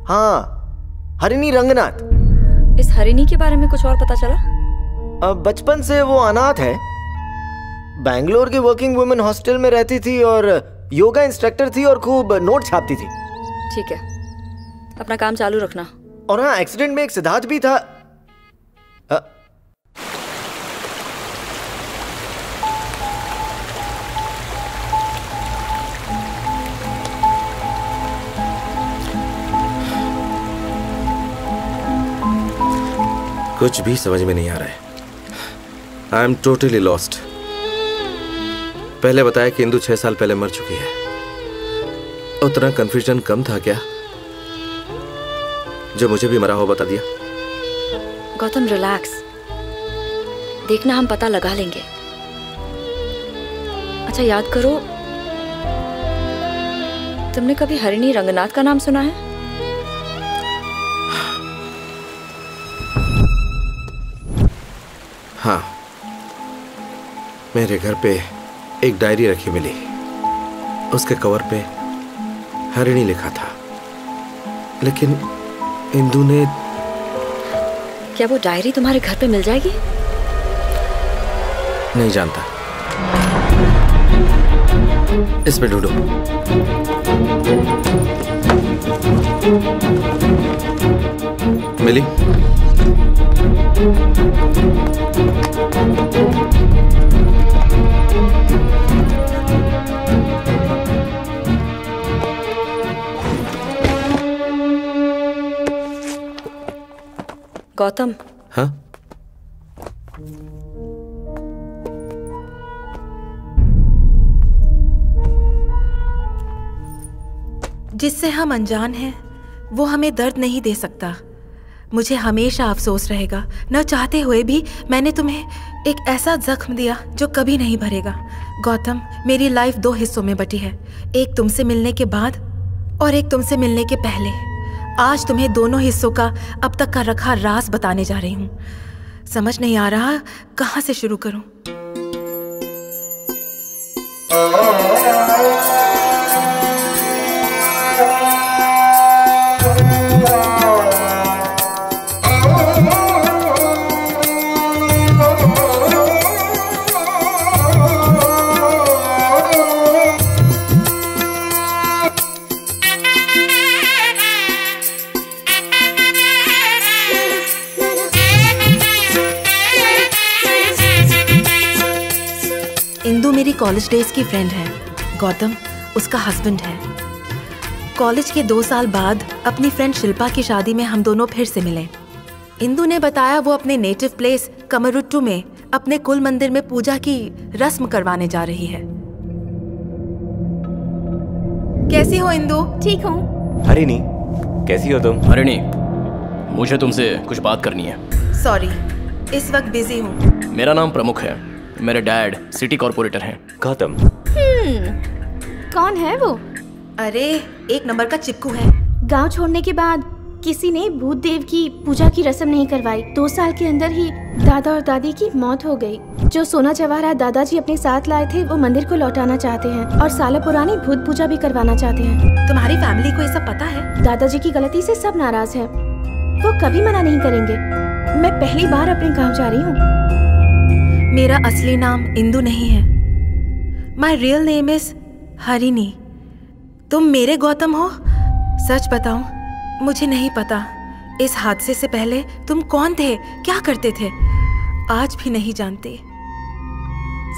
हाँ, हरिणी रंगनाथ। इस हरिणी के बारे में कुछ और पता चला? बचपन से वो अनाथ है। बैंगलोर के वर्किंग वुमेन हॉस्टल में रहती थी और योगा इंस्ट्रक्टर थी और खूब नोट छापती थी। ठीक है, अपना काम चालू रखना। और हाँ, एक्सीडेंट में एक सिद्धार्थ भी था। कुछ भी समझ में नहीं आ रहा है। I am totally lost. पहले बताया कि इंदु 6 साल पहले मर चुकी है। उतना कंफ्यूजन कम था क्या जो मुझे भी मरा हो बता दिया? गौतम रिलैक्स, देखना हम पता लगा लेंगे। अच्छा याद करो, तुमने कभी हरिणी रंगनाथ का नाम सुना है? हाँ, मेरे घर पे एक डायरी रखी मिली, उसके कवर पे हरिणी लिखा था, लेकिन इंदु ने। क्या वो डायरी तुम्हारे घर पे मिल जाएगी? नहीं जानता, इसमें ढूंढो। मिली? गौतम, हाँ? जिससे हम अनजान हैं वो हमें दर्द नहीं दे सकता। मुझे हमेशा अफसोस रहेगा, न चाहते हुए भी मैंने तुम्हें एक ऐसा जख्म दिया जो कभी नहीं भरेगा। गौतम, मेरी लाइफ 2 हिस्सों में बटी है, एक तुमसे मिलने के बाद और एक तुमसे मिलने के पहले। आज तुम्हें दोनों हिस्सों का अब तक का रखा राज बताने जा रही हूँ। समझ नहीं आ रहा कहाँ से शुरू करूँ। इंदु मेरी कॉलेज डेज की फ्रेंड है, गौतम उसका हस्बैंड है। कॉलेज के 2 साल बाद अपनी फ्रेंड शिल्पा की शादी में हम दोनों फिर से मिले। इंदु ने बताया वो अपने नेटिव प्लेस कमरुट्टू में अपने कुल मंदिर में पूजा की रस्म करवाने जा रही है। कैसी हो इंदु? ठीक हूँ। हरिणी, कैसी हो तुम? हरिणी, मुझे तुमसे कुछ बात करनी है। सॉरी, इस वक्त बिजी हूँ। मेरा नाम प्रमुख है, मेरे डैड सिटी कॉर्पोरेटर हैं। गौतम। कौन है वो? अरे 1 नंबर का चिपकू है। गांव छोड़ने के बाद किसी ने भूत देव की पूजा की रस्म नहीं करवाई। 2 साल के अंदर ही दादा और दादी की मौत हो गई। जो सोना जवाहरात दादाजी अपने साथ लाए थे वो मंदिर को लौटाना चाहते हैं और सालों पुरानी भूत पूजा भी करवाना चाहते हैं। तुम्हारी फैमिली को ये सब पता है? दादाजी की गलती से सब नाराज हैं। वो कभी मना नहीं करेंगे। मैं पहली बार अपने गाँव जा रही हूँ। मेरा असली नाम इंदु नहीं है। माई रियल नेम इज हरिणी। तुम मेरे गौतम हो? सच बताऊं, मुझे नहीं पता इस हादसे से पहले तुम कौन थे, क्या करते थे, आज भी नहीं जानते।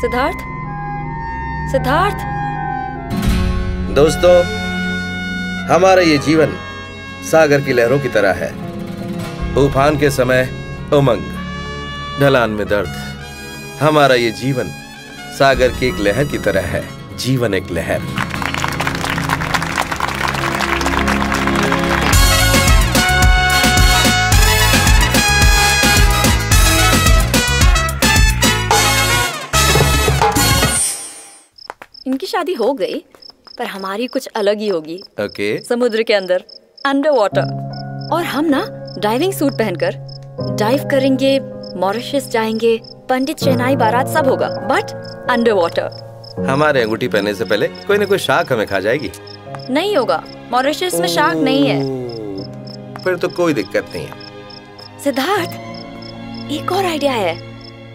सिद्धार्थ, सिद्धार्थ। दोस्तों, हमारा ये जीवन सागर की लहरों की तरह है। उफान के समय उमंग, ढलान में दर्द। हमारा ये जीवन सागर की एक लहर की तरह है। जीवन एक लहर। इनकी शादी हो गई, पर हमारी कुछ अलग ही होगी। ओके। समुद्र के अंदर, अंडर वाटर। और हम ना डाइविंग सूट पहनकर डाइव करेंगे, मॉरिशस जाएंगे, पंडित शहनाई बारात सब होगा, बट अंडर वाटर। हमारे अंगूठी पहनने से पहले कोई ना कोई शार्क हमें खा जाएगी। नहीं होगा, मॉरिशस में शार्क नहीं है। फिर तो कोई दिक्कत नहीं है। सिद्धार्थ, एक और आइडिया है।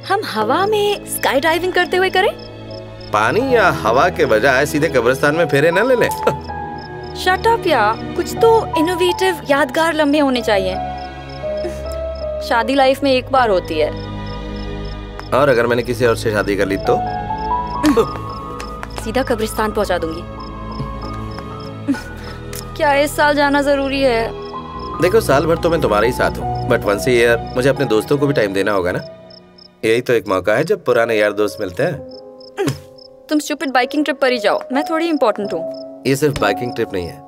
हम हवा में स्काई डाइविंग करते हुए करें? पानी या हवा के बजाय सीधे कब्रिस्तान में फेरे न ले लें। शट अप यार, कुछ तो इनोवेटिव यादगार लम्हे होने चाहिए। शादी लाइफ में एक बार होती है। और अगर मैंने किसी और से शादी कर ली तो? सीधा कब्रिस्तान पहुंचा दूंगी। क्या इस साल जाना जरूरी है? देखो, साल भर तो मैं तुम्हारे ही साथ हूँ, बट वंस ईयर मुझे अपने दोस्तों को भी टाइम देना होगा ना। यही तो एक मौका है जब पुराने यार दोस्त मिलते हैं। तुम स्टूपिड बाइकिंग ट्रिप पर ही जाओ, मैं थोड़ी इम्पोर्टेंट हूँ। ये सिर्फ बाइकिंग ट्रिप नहीं है,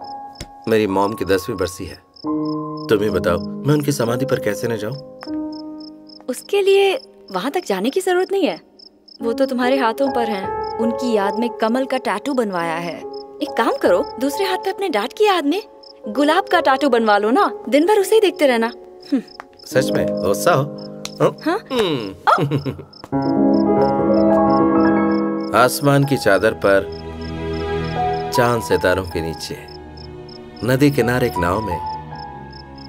मेरी मॉम की 10वीं बरसी है। तुम ही बताओ, मैं उनकी समाधि पर कैसे न जाऊं? उसके लिए वहां तक जाने की जरूरत नहीं है, वो तो तुम्हारे हाथों पर है। उनकी याद में कमल का टैटू बनवाया है। एक काम करो, दूसरे हाथ पे अपने डैड की याद में गुलाब का टैटू बनवा लो ना, दिन भर उसे ही देखते रहना। सच में गुस्सा हो? हाँ? आसमान की चादर पर, चांद सितारों के नीचे, नदी किनारे एक नाव में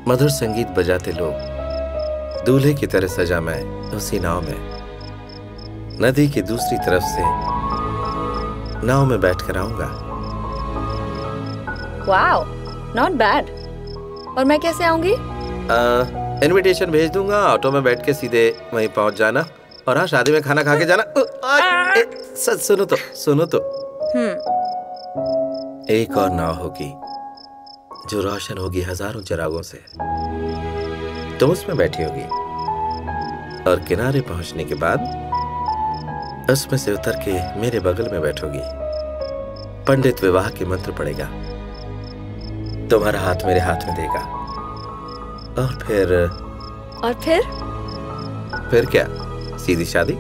मधुर संगीत बजाते लोग, दूल्हे की तरह सजा मैं उसी नाव में, नदी की दूसरी तरफ से नाव में बैठकर आऊंगा। Wow, not bad. और मैं कैसे आऊंगी? इनविटेशन भेज दूंगा, ऑटो में बैठ के सीधे वहीं पहुंच जाना। और हाँ, शादी में खाना खा के जाना। सच सुनो तो एक और नाव होगी जो रोशन होगी हजारों चिरागों से। तुम उसमें बैठी होगी और किनारे पहुंचने के बाद उसमें से उतर के मेरे बगल में बैठोगी। पंडित विवाह के मंत्र पढ़ेगा तुम्हारा हाथ मेरे हाथ में देगा और फिर क्या, सीधी शादी?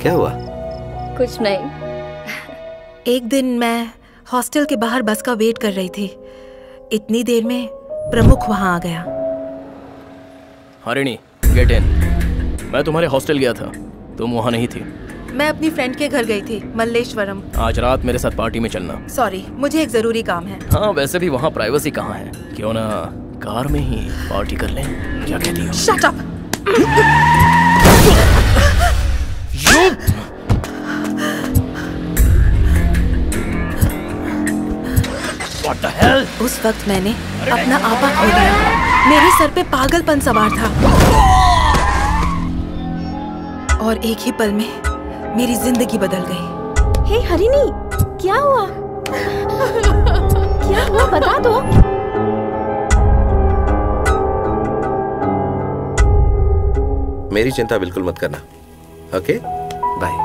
क्या हुआ? कुछ नहीं। एक दिन मैं हॉस्टल के बाहर बस का वेट कर रही थी। इतनी देर में प्रमुख वहां आ गया। हरिणी, गेट इन। मैं तुम्हारे हॉस्टल गया था, तुम वहां नहीं थी। मैं अपनी फ्रेंड के घर गई थी, मल्लेश्वरम। आज रात मेरे साथ पार्टी में चलना। सॉरी, मुझे एक जरूरी काम है। हाँ, वैसे भी वहाँ प्राइवेसी कहाँ है, क्यों ना कार में ही पार्टी कर लें? क्या कहती हो? Shut up! What the hell? उस वक्त मैंने अपना आपा खो दिया। मेरे सर पे पागलपन सवार था और एक ही पल में मेरी जिंदगी बदल गई। हे हरिणी, क्या हुआ? क्या हुआ बता दो। मेरी चिंता बिल्कुल मत करना। Okay, bye.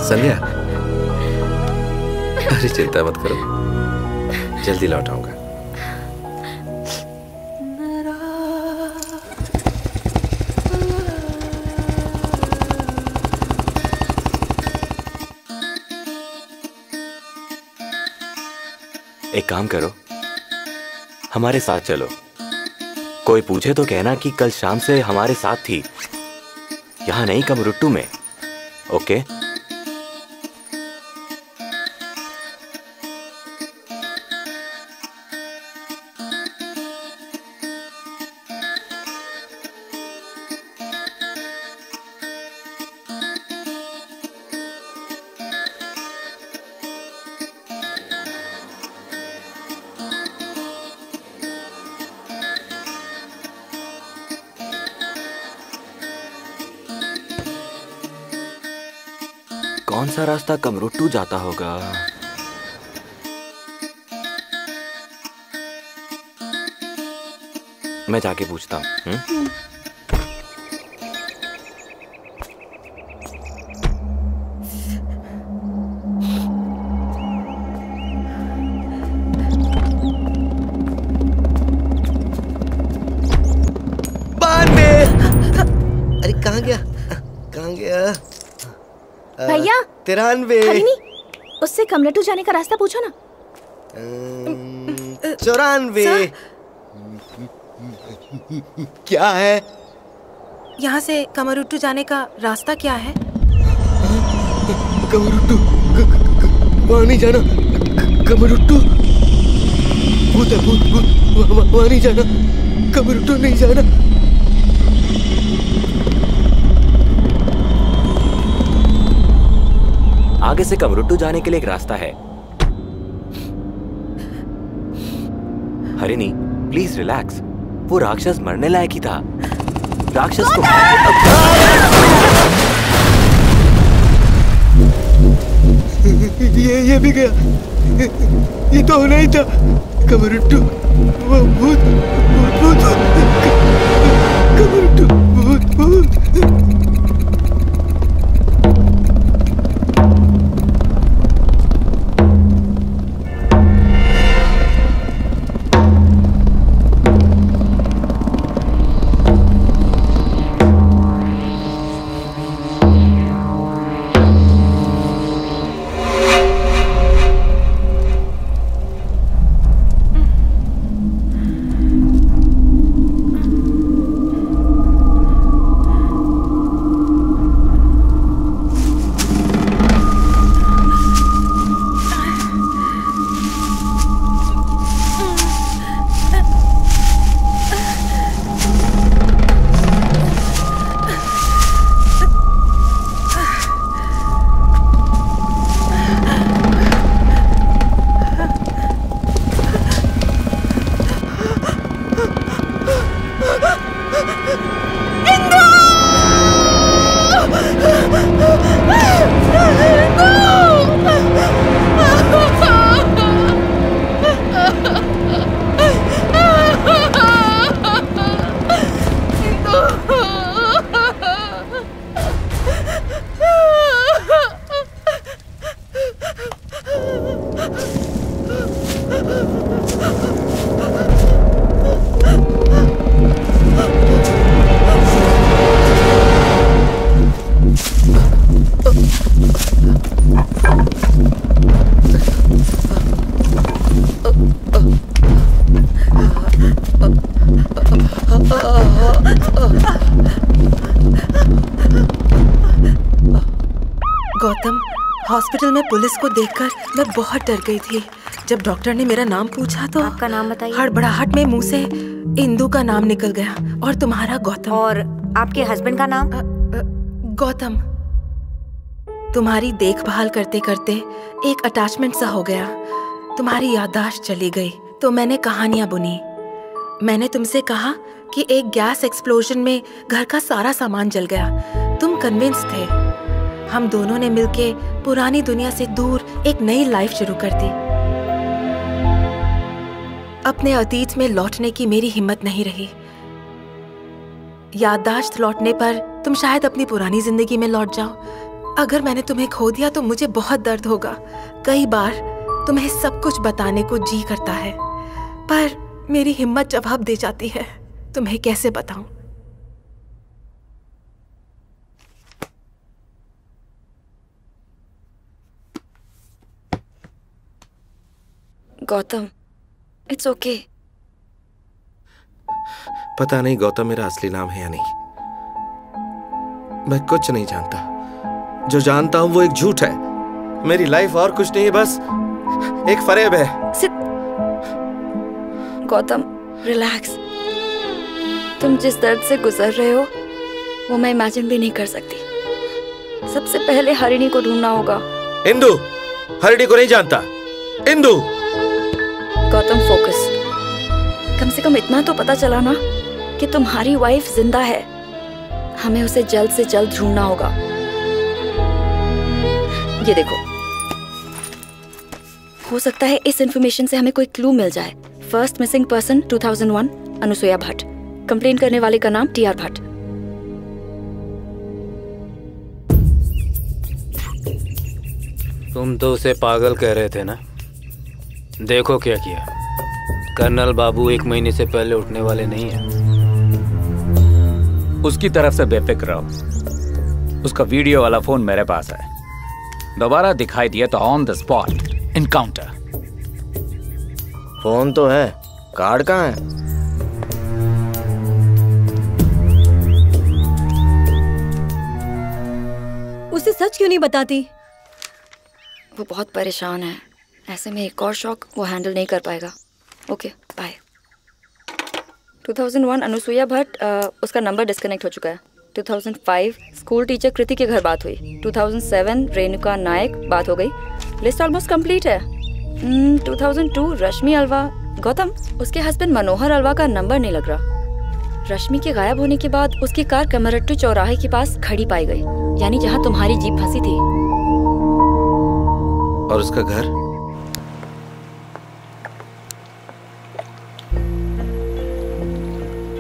संध्या, अरे चिंता मत करो, जल्दी लौट आऊंगा। एक काम करो, हमारे साथ चलो। कोई पूछे तो कहना कि कल शाम से हमारे साथ थी, यहाँ नहीं कमरुट्टू में। ओके? कौन सा रास्ता कमरुट्टू जाता होगा? मैं जाके पूछता हूँ। अरे कहाँ गया? भैया 93। हरिणी, उससे कमरुट्टू जाने का रास्ता पूछो ना। 94। क्या है? यहाँ से कमरुट्टू जाने का रास्ता क्या है? कमरुट्टू, वहाँ नहीं जाना। कमरुट्टू भूत है, भूत, वहाँ नहीं जाना। कमरुट्टू नहीं जाना। आगे से कमरुट्टू जाने के लिए एक रास्ता है। हरिणी, प्लीज रिलैक्स। वो राक्षस मरने लायक ही था। राक्षस को ये भी गया। ये तो होना ही था। कमरुट्टू, वो भूत, भूत, कमरुट्टू, भूत, भूत। गौतम, हॉस्पिटल में पुलिस को देखकर मैं बहुत डर गई थी। जब डॉक्टर ने मेरा नाम पूछा तो आपका नाम बताइए। हड़बड़ाहट में मुंह से इंदु का नाम निकल गया और तुम्हारा गौतम। और आपके हस्बैंड का नाम? गौतम। तुम्हारी देखभाल करते करते एक अटैचमेंट सा हो गया। तुम्हारी याददाश्त चली गई तो मैंने कहानियां बुनी। मैंने तुमसे कहा कि एक गैस एक्सप्लोजन में घर का सारा सामान जल गया। तुम कन्विंस थे। हम दोनों ने मिलके पुरानी दुनिया से दूर एक नई लाइफ शुरू कर दी। अपने अतीत में लौटने की मेरी हिम्मत नहीं रही। याददाश्त लौटने पर तुम शायद अपनी पुरानी जिंदगी में लौट जाओ। अगर मैंने तुम्हें खो दिया तो मुझे बहुत दर्द होगा। कई बार तुम्हें सब कुछ बताने को जी करता है, पर मेरी हिम्मत जवाब दे जाती है। तुम्हें कैसे बताऊं? Gautam, it's okay. पता नहीं गौतम मेरा असली नाम है या नहीं। मैं कुछ नहीं जानता। जो जानता हूं वो एक झूठ है। मेरी लाइफ और कुछ नहीं है, बस एक फरेब है। गौतम, रिलैक्स। तुम जिस दर्द से गुजर रहे हो वो मैं इमेजिन भी नहीं कर सकती। सबसे पहले हरिणी को ढूंढना होगा। इंदु, हरिणी को नहीं जानता। इंदु। गौतम, फोकस। कम से कम इतना तो पता चला ना कि तुम्हारी वाइफ जिंदा है। हमें उसे जल्द से जल्द ढूंढना होगा। ये देखो, हो सकता है इस इंफॉर्मेशन से हमें कोई क्लू मिल जाए। First missing person 2001 Anusuya Bhatt. Complain करने वाले का नाम TR भट्ट। तुम तो उसे पागल कह रहे थे ना? देखो क्या किया। कर्नल बाबू 1 महीने से पहले उठने वाले नहीं हैं। उसकी तरफ से बेफिक्र रहो। उसका वीडियो वाला फोन मेरे पास है। दोबारा दिखाई दिया तो on the spot encounter. Phone तो है, कार्ड कहाँ है? उसे सच क्यों नहीं बताती? वो बहुत परेशान है। ऐसे में एक और शॉक वो हैंडल नहीं कर पाएगा। Okay, bye. 2001 अनुसुया भट्ट, उसका नंबर डिस्कनेक्ट हो चुका है। 2005 स्कूल टीचर कृति के घर बात हुई। 2007 रेणुका नायक, बात हो गई। लिस्ट ऑलमोस्ट कंप्लीट है। 2002 रश्मि अल्वा। गौतम, उसके हस्बैंड मनोहर अल्वा का नंबर नहीं लग रहा। रश्मि के गायब होने के बाद उसकी कार कमरट्टू चौराहे के पास खड़ी पाई गई, यानी जहां तुम्हारी जीप फंसी थी। और उसका घर?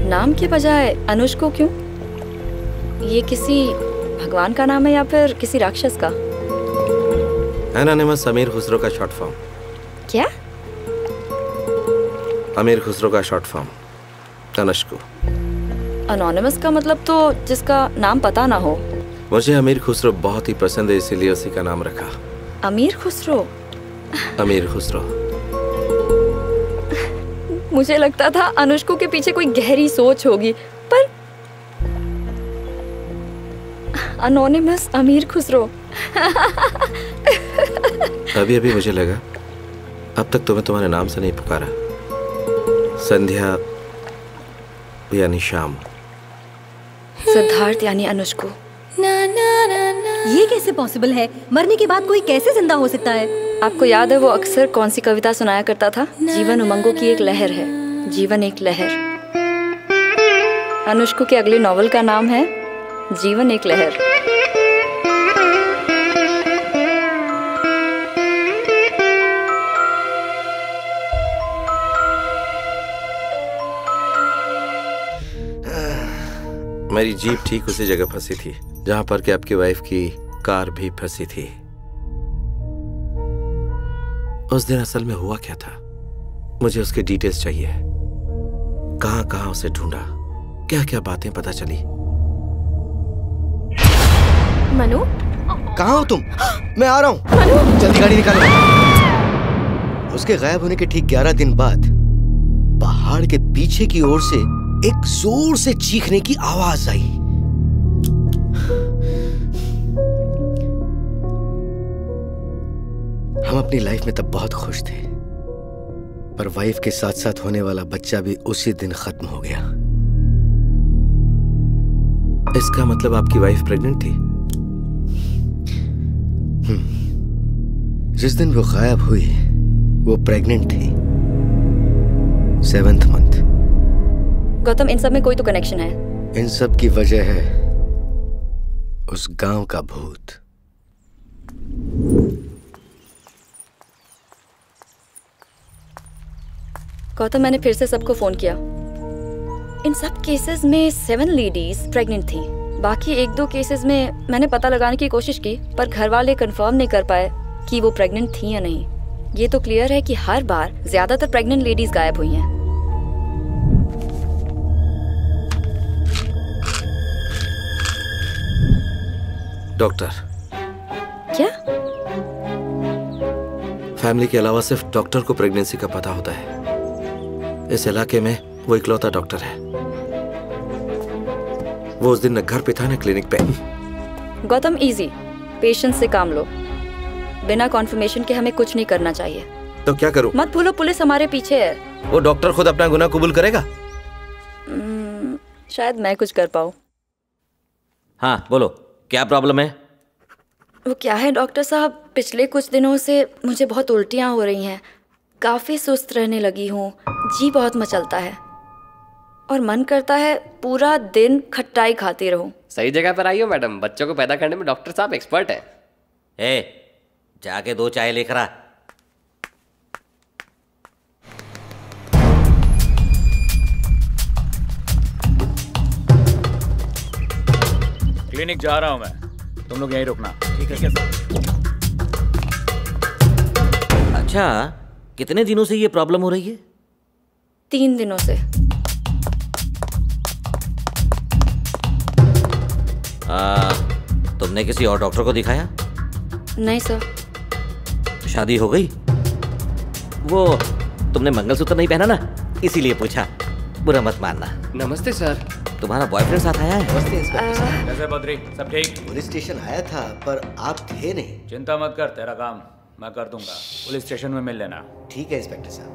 नाम के बजाय अनुष को क्यों? ये किसी भगवान का नाम है या फिर किसी राक्षस का? एनोनिमस अमीर खुसरो का शॉर्ट फॉर्म। क्या? अमीर खुसरो का शॉर्ट फॉर्म, तनुष्को। अनोनिमस का मतलब तो जिसका नाम पता ना हो। मुझे अमीर खुसरो बहुत ही पसंद है, इसीलिए उसी का नाम रखा। अमीर खुसरो? अमीर खुसरो। मुझे लगता था अनुष्को के पीछे कोई गहरी सोच होगी, पर अनोनिमस अमीर खुसरो। अभी अभी मुझे लगा अब तक तुम्हें तुम्हारे नाम से नहीं पुकारा। संध्या यानी शाम, सिद्धार्थ यानी अनुष्को। ये कैसे पॉसिबल है? मरने के बाद कोई कैसे जिंदा हो सकता है? आपको याद है वो अक्सर कौन सी कविता सुनाया करता था? जीवन उमंगों की एक लहर है, जीवन एक लहर। अनुष्को के अगले नॉवल का नाम है जीवन एक लहर। मेरी जीप ठीक उसी जगह फंसी थी जहां पर कि आपकी वाइफ की कार भी फंसी थी। उस दिन असल में हुआ क्या था? मुझे उसके डिटेल्स चाहिए। कहां कहां उसे ढूंढा, क्या क्या बातें पता चली। मनु, कहां हो तुम? मैं आ रहा हूं। जल्दी गाड़ी निकालो। उसके गायब होने के ठीक 11 दिन बाद पहाड़ के पीछे की ओर से एक जोर से चीखने की आवाज आई। अपनी लाइफ में तब बहुत खुश थे, पर वाइफ के साथ साथ होने वाला बच्चा भी उसी दिन खत्म हो गया। इसका मतलब आपकी वाइफ प्रेग्नेंट थी? जिस दिन वो गायब हुई वो प्रेग्नेंट थी, 7th मंथ। गौतम, इन सब में कोई तो कनेक्शन है। इन सब की वजह है उस गांव का भूत। गौतम, मैंने फिर से सबको फोन किया। इन सब केसेस में 7 लेडीज प्रेग्नेंट थी। बाकी 1-2 केसेस में मैंने पता लगाने की कोशिश की, पर घर वाले कंफर्म नहीं कर पाए कि वो प्रेग्नेंट थी या नहीं। ये तो क्लियर है कि हर बार ज्यादातर प्रेग्नेंट लेडीज गायब हुई हैं। डॉक्टर। क्या? फैमिली के अलावा सिर्फ डॉक्टर को प्रेगनेंसी का पता होता है। इस इलाके में वो इकलौता डॉक्टर है। वो उस दिन न घर पे था न क्लिनिक पे। गौतम, इजी, पेशेंस से काम लो। बिना कॉन्फर्मेशन के हमें कुछ नहीं करना चाहिए। तो क्या करूं? मत भूलो, पुलिस हमारे पीछे है। वो डॉक्टर खुद अपना गुनाह कबूल करेगा? शायद मैं कुछ कर पाऊं। हाँ बोलो, क्या प्रॉब्लम है? वो क्या है डॉक्टर साहब, पिछले कुछ दिनों से मुझे बहुत उल्टियाँ हो रही हैं, काफ़ी सुस्त रहने लगी हूँ, जी बहुत मचलता है और मन करता है पूरा दिन खट्टाई खाती रहूं। सही जगह पर आई हो मैडम, बच्चों को पैदा करने में डॉक्टर साहब एक्सपर्ट है। जाके 2 चाय लेकर आ। क्लिनिक जा रहा हूं मैं, तुम लोग यहीं रुकना। ठीक है सर। अच्छा, कितने दिनों से ये प्रॉब्लम हो रही है? 3 दिनों से। तुमने किसी और डॉक्टर को दिखाया? नहीं सर। शादी हो गई? वो तुमने मंगलसूत्र नहीं पहना ना, इसीलिए पूछा, बुरा मत मानना। नमस्ते सर। तुम्हारा बॉयफ्रेंड साथ आया है? नमस्ते इंस्पेक्टर साहब। कैसे बद्री, सब ठीक? पुलिस स्टेशन आया था पर आप थे नहीं। चिंता मत कर, तेरा काम मैं कर दूंगा। पुलिस स्टेशन में मिल लेना। ठीक है इंस्पेक्टर साहब।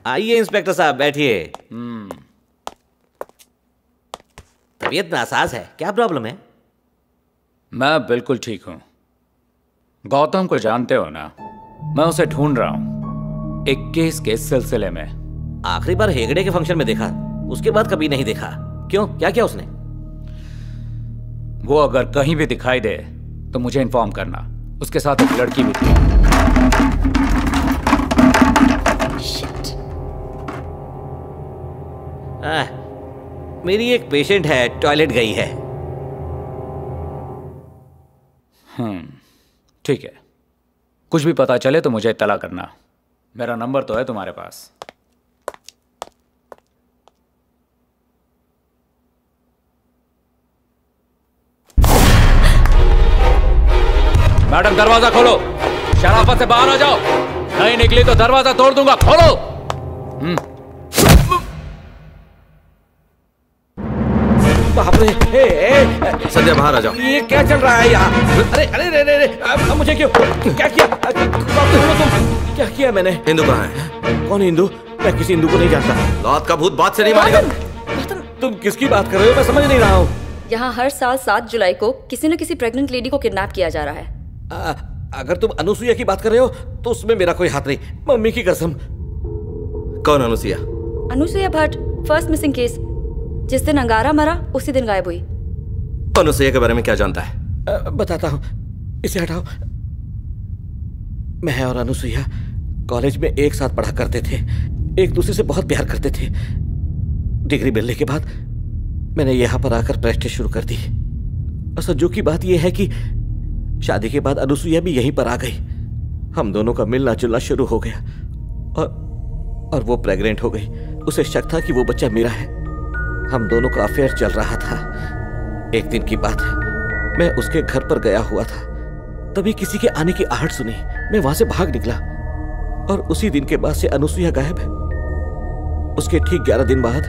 आइए इंस्पेक्टर साहब, बैठिए। तबीयत नासाज है, क्या प्रॉब्लम है? मैं बिल्कुल ठीक हूं। गौतम को जानते हो ना, मैं उसे ढूंढ रहा हूं एक केस के सिलसिले में। आखिरी बार हेगड़े के फंक्शन में देखा, उसके बाद कभी नहीं देखा। क्यों, क्या किया उसने? वो अगर कहीं भी दिखाई दे तो मुझे इन्फॉर्म करना। उसके साथ एक लड़की भी थी। मेरी एक पेशेंट है, टॉयलेट गई है। ठीक है, कुछ भी पता चले तो मुझे इत्तला करना। मेरा नंबर तो है तुम्हारे पास। मैडम दरवाजा खोलो, शराफत से बाहर आ जाओ, नहीं निकली तो दरवाजा तोड़ दूंगा, खोलो। बाप रे, संध्या बाहर आ जाओ। ये क्या चल रहा है यहाँ? अरे अरे अरे अरे, मुझे क्यों, क्या किया? तुम क्या किया मैंने? हिंदू कहाँ है? कौन हिंदू? मैं किसी हिंदू को नहीं जानता। रात का भूत बात से नहीं मानेगा। तुम किसकी बात कर रहे हो? मैं समझ नहीं रहा हूँ। यहाँ हर साल 7 जुलाई को किसी न किसी प्रेग्नेंट लेडी को किडनैप किया जा रहा है। अगर तुम अनुसुईया की बात कर रहे हो तो उसमें मेरा कोई हाथ नहीं, मम्मी की कसम। कौन Anusuiya? Anusuiya Bhatt, first missing case. जिस दिन अंगारा मरा उसी दिन गायब हुई। अनुसुईया के बारे में क्या जानता है? बताता हूँ, इसे हटाओ। मैं और अनुसुईया कॉलेज में एक साथ पढ़ा करते थे, एक दूसरे से बहुत प्यार करते थे। डिग्री मिलने के बाद मैंने यहाँ पर आकर प्रैक्टिस शुरू कर दी। असज्जो की बात यह है कि शादी के बाद अनुसुईया भी यहीं पर आ गई। हम दोनों का मिलना जुलना शुरू हो गया और वो प्रेग्नेंट हो गई। उसे शक था कि वो बच्चा मेरा है। हम दोनों का अफेयर चल रहा था। एक दिन की बात है, मैं उसके घर पर गया हुआ था, तभी किसी के आने की आहट सुनी। मैं वहां से भाग निकला और उसी दिन के बाद से अनुसुईया गायब है। उसके ठीक 11 दिन बाद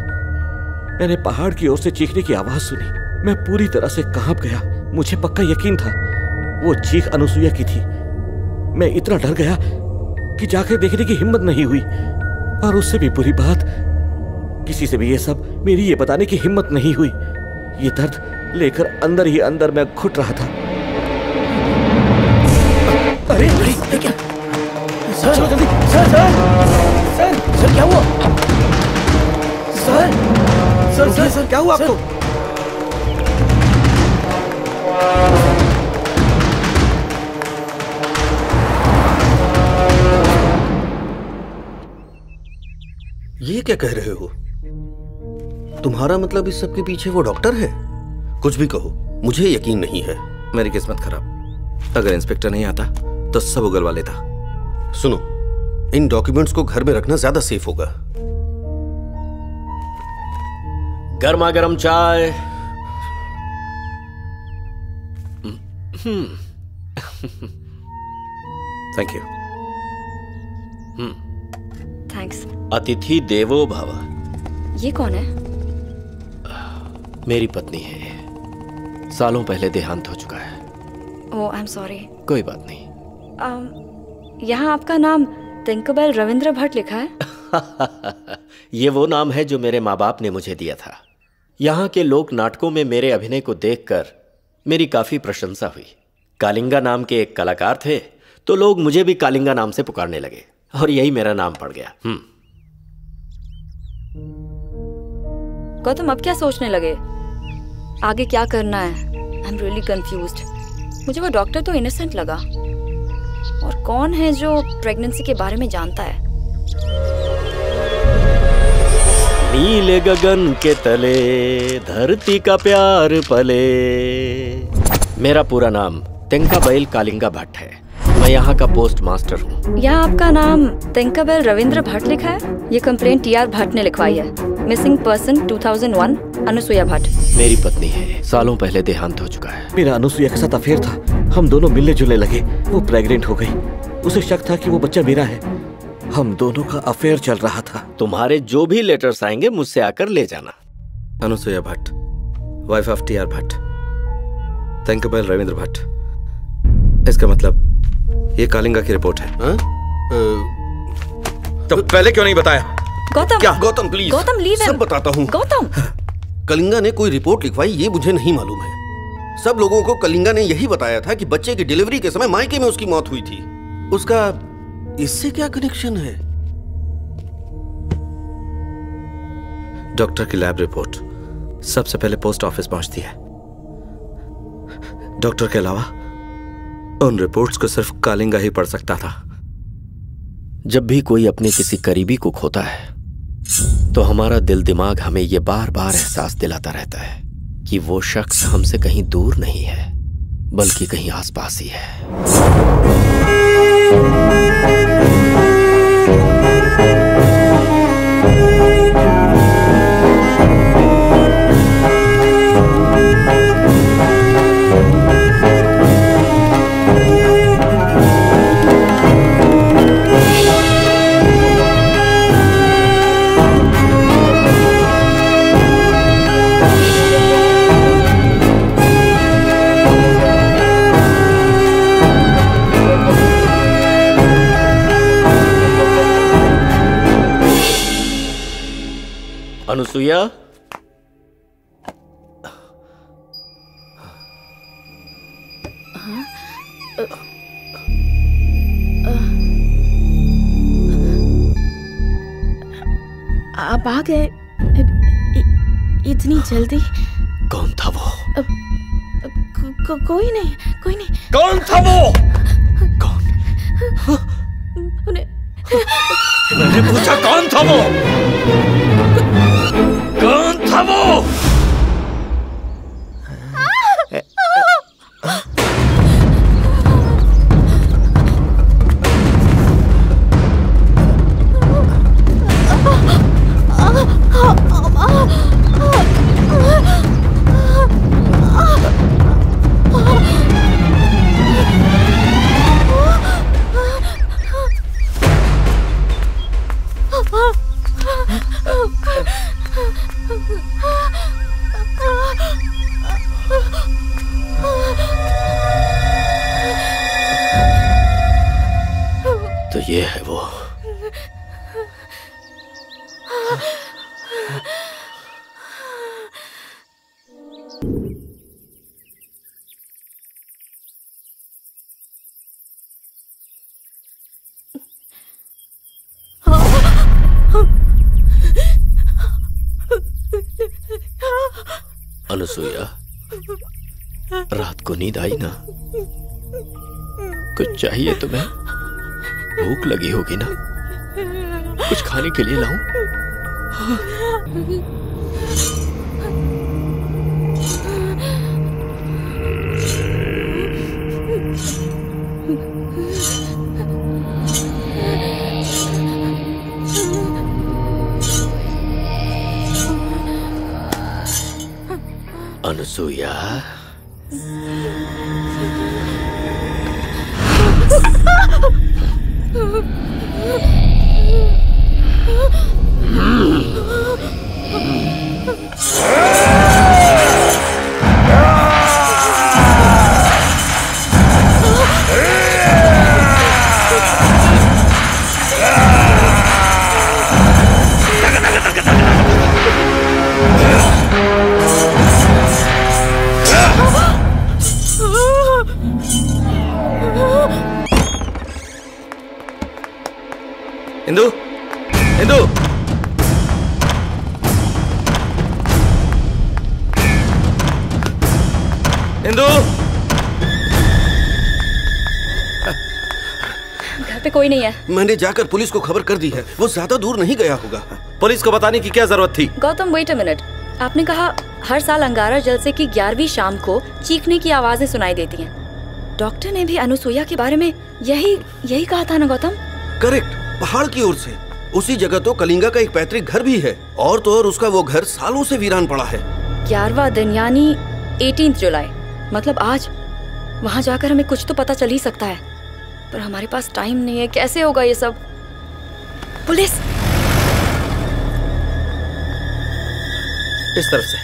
मैंने पहाड़ की ओर से चीखने की आवाज सुनी। मैं पूरी तरह से कांप गया। मुझे पक्का यकीन था वो चीख अनुसुईया की थी। मैं इतना डर गया कि जाकर देखने की हिम्मत नहीं हुई। और उससे भी बुरी बात, किसी से भी ये सब मेरी ये बताने की हिम्मत नहीं हुई। ये दर्द लेकर अंदर ही अंदर मैं घुट रहा था। अरे ये क्या? सर चलो जल्दी। सर सर सर सर क्या हुआ? सर सर सर सर क्या हुआ आपको? ये क्या कह रहे हो? तुम्हारा मतलब इस सब के पीछे वो डॉक्टर है? कुछ भी कहो, मुझे यकीन नहीं है। मेरी किस्मत खराब। अगर इंस्पेक्टर नहीं आता तो सब उगलवा लेता। सुनो, इन डॉक्यूमेंट्स को घर में रखना ज्यादा सेफ होगा। गर्मा गर्म चाय। Thank you. थैंक्स। अतिथि देवो भव। ये कौन है? मेरी पत्नी है, सालों पहले देहांत हो चुका है। ओह आई एम सॉरी। कोई बात नहीं। यहाँ आपका नाम तिंकरबेल रविंद्र भट्ट लिखा है। ये वो नाम है जो मेरे माँ बाप ने मुझे दिया था। यहाँ के लोक नाटकों में मेरे अभिनय को देखकर मेरी काफी प्रशंसा हुई। कालिंगा नाम के एक कलाकार थे, तो लोग मुझे भी कालिंगा नाम से पुकारने लगे और यही मेरा नाम पड़ गया। गौतम अब क्या सोचने लगे? आगे क्या करना है? I am really confused. मुझे वो डॉक्टर तो इनोसेंट लगा, और कौन है जो प्रेगनेंसी के बारे में जानता है? नीले गगन के तले धरती का प्यार पले। मेरा पूरा नाम तिंकरबेल कालिंगा भट्ट है। मैं यहाँ का पोस्ट मास्टर हूँ। यहाँ आपका नाम तिंकरबेल रविंद्र भट्ट लिखा है। ये कंप्लेंट टीआर भट्ट ने लिखवाई है। Missing person 2001 Anusuiya Bhatt. मेरी पत्नी है, सालों पहले देहांत हो चुका है। मेरा अनुसुईया के साथ अफेयर था। हम दोनों मिलने जुलने लगे। वो प्रेग्नेंट हो गई। उसे शक था कि वो बच्चा मेरा है। हम दोनों का अफेयर चल रहा था। तुम्हारे जो भी लेटर्स आएंगे मुझसे आकर ले जाना। Anusuiya Bhatt, wife of TR Bhatt, Tinkerbell Ravindra Bhatt. इसका मतलब ये कालिंगा की रिपोर्ट है। तो पहले क्यों नहीं बताया? गौतम, क्या? गौतम प्लीज। गौतम लीव सब बताता हूँ। गौतम, कलिंगा ने कोई रिपोर्ट लिखवाई ये मुझे नहीं मालूम है। सब लोगों को कलिंगा ने यही बताया था कि बच्चे की डिलीवरी के समय मायके में उसकी मौत हुई थी। उसका इससे क्या कनेक्शन है? डॉक्टर की लैब रिपोर्ट सबसे पहले पोस्ट ऑफिस पहुंचती है। डॉक्टर के अलावा उन रिपोर्ट्स को सिर्फ कालिंगा ही पढ़ सकता था। जब भी कोई अपने किसी करीबी को खोता है तो हमारा दिल दिमाग हमें यह बार बार एहसास दिलाता रहता है कि वो शख्स हमसे कहीं दूर नहीं है, बल्कि कहीं आसपास ही है। अनुसुईया, आप आ गए इतनी जल्दी? कौन था वो? कोई नहीं, कोई नहीं। कौन था वो? मैंने पूछा कौन था वो? कौन था वो? ये है वो। अनुसुईया, रात को नींद आई ना? कुछ चाहिए तुम्हें? भूख लगी होगी ना? कुछ खाने के लिए लाऊं? अनुसुईया, इंदु, इंदु, इंदु, घर पे कोई नहीं है। मैंने जाकर पुलिस को खबर कर दी है। वो ज्यादा दूर नहीं गया होगा। पुलिस को बताने की क्या जरूरत थी? Gautam, wait a minute. आपने कहा हर साल अंगारा जलसे की 11वीं शाम को चीखने की आवाजें सुनाई देती हैं। डॉक्टर ने भी अनुसुईया के बारे में यही कहा था ना गौतम? करेक्ट। पहाड़ की ओर से उसी जगह तो कलिंगा का एक पैतृक घर भी है, और तो और उसका वो घर सालों से वीरान पड़ा है। 11वां दिन यानी 18 जुलाई, मतलब आज। वहाँ जाकर हमें कुछ तो पता चल ही सकता है, पर हमारे पास टाइम नहीं है। कैसे होगा ये सब? पुलिस इस तरफ से।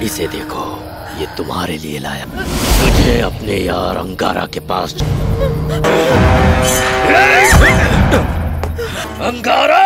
इसे देखो, ये तुम्हारे लिए लाया। मुझे अपने यार अंगारा के पास अंगारा!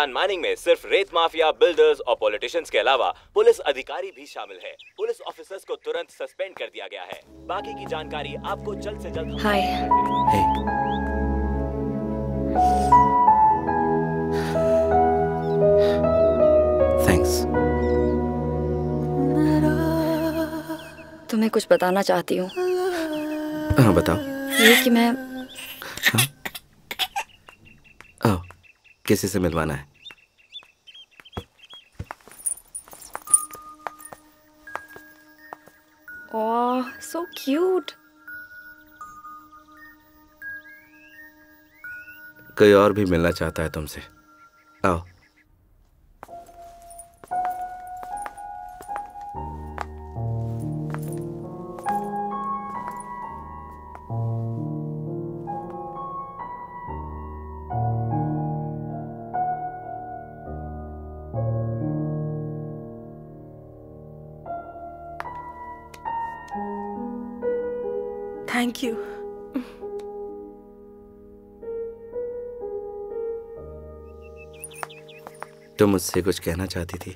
अभियान माइनिंग में सिर्फ रेत माफिया, बिल्डर्स और पॉलिटिशियंस के अलावा पुलिस अधिकारी भी शामिल है। पुलिस ऑफिसर्स को तुरंत सस्पेंड कर दिया गया है। बाकी की जानकारी आपको जल्द से जल्द। हाय। थैंक्स। तुम्हें कुछ बताना चाहती हूँ। हाँ बताओ। ये कि मैं आओ, किसी से मिलवाना है? ओह, so cute। कोई और भी मिलना चाहता है तुमसे। आओ। Thank you. तुम मुझसे कुछ कहना चाहती थी?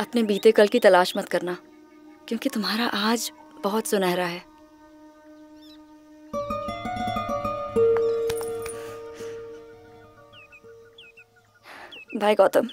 अपने बीते कल की तलाश मत करना, क्योंकि तुम्हारा आज बहुत सुनहरा है। बाय गौतम।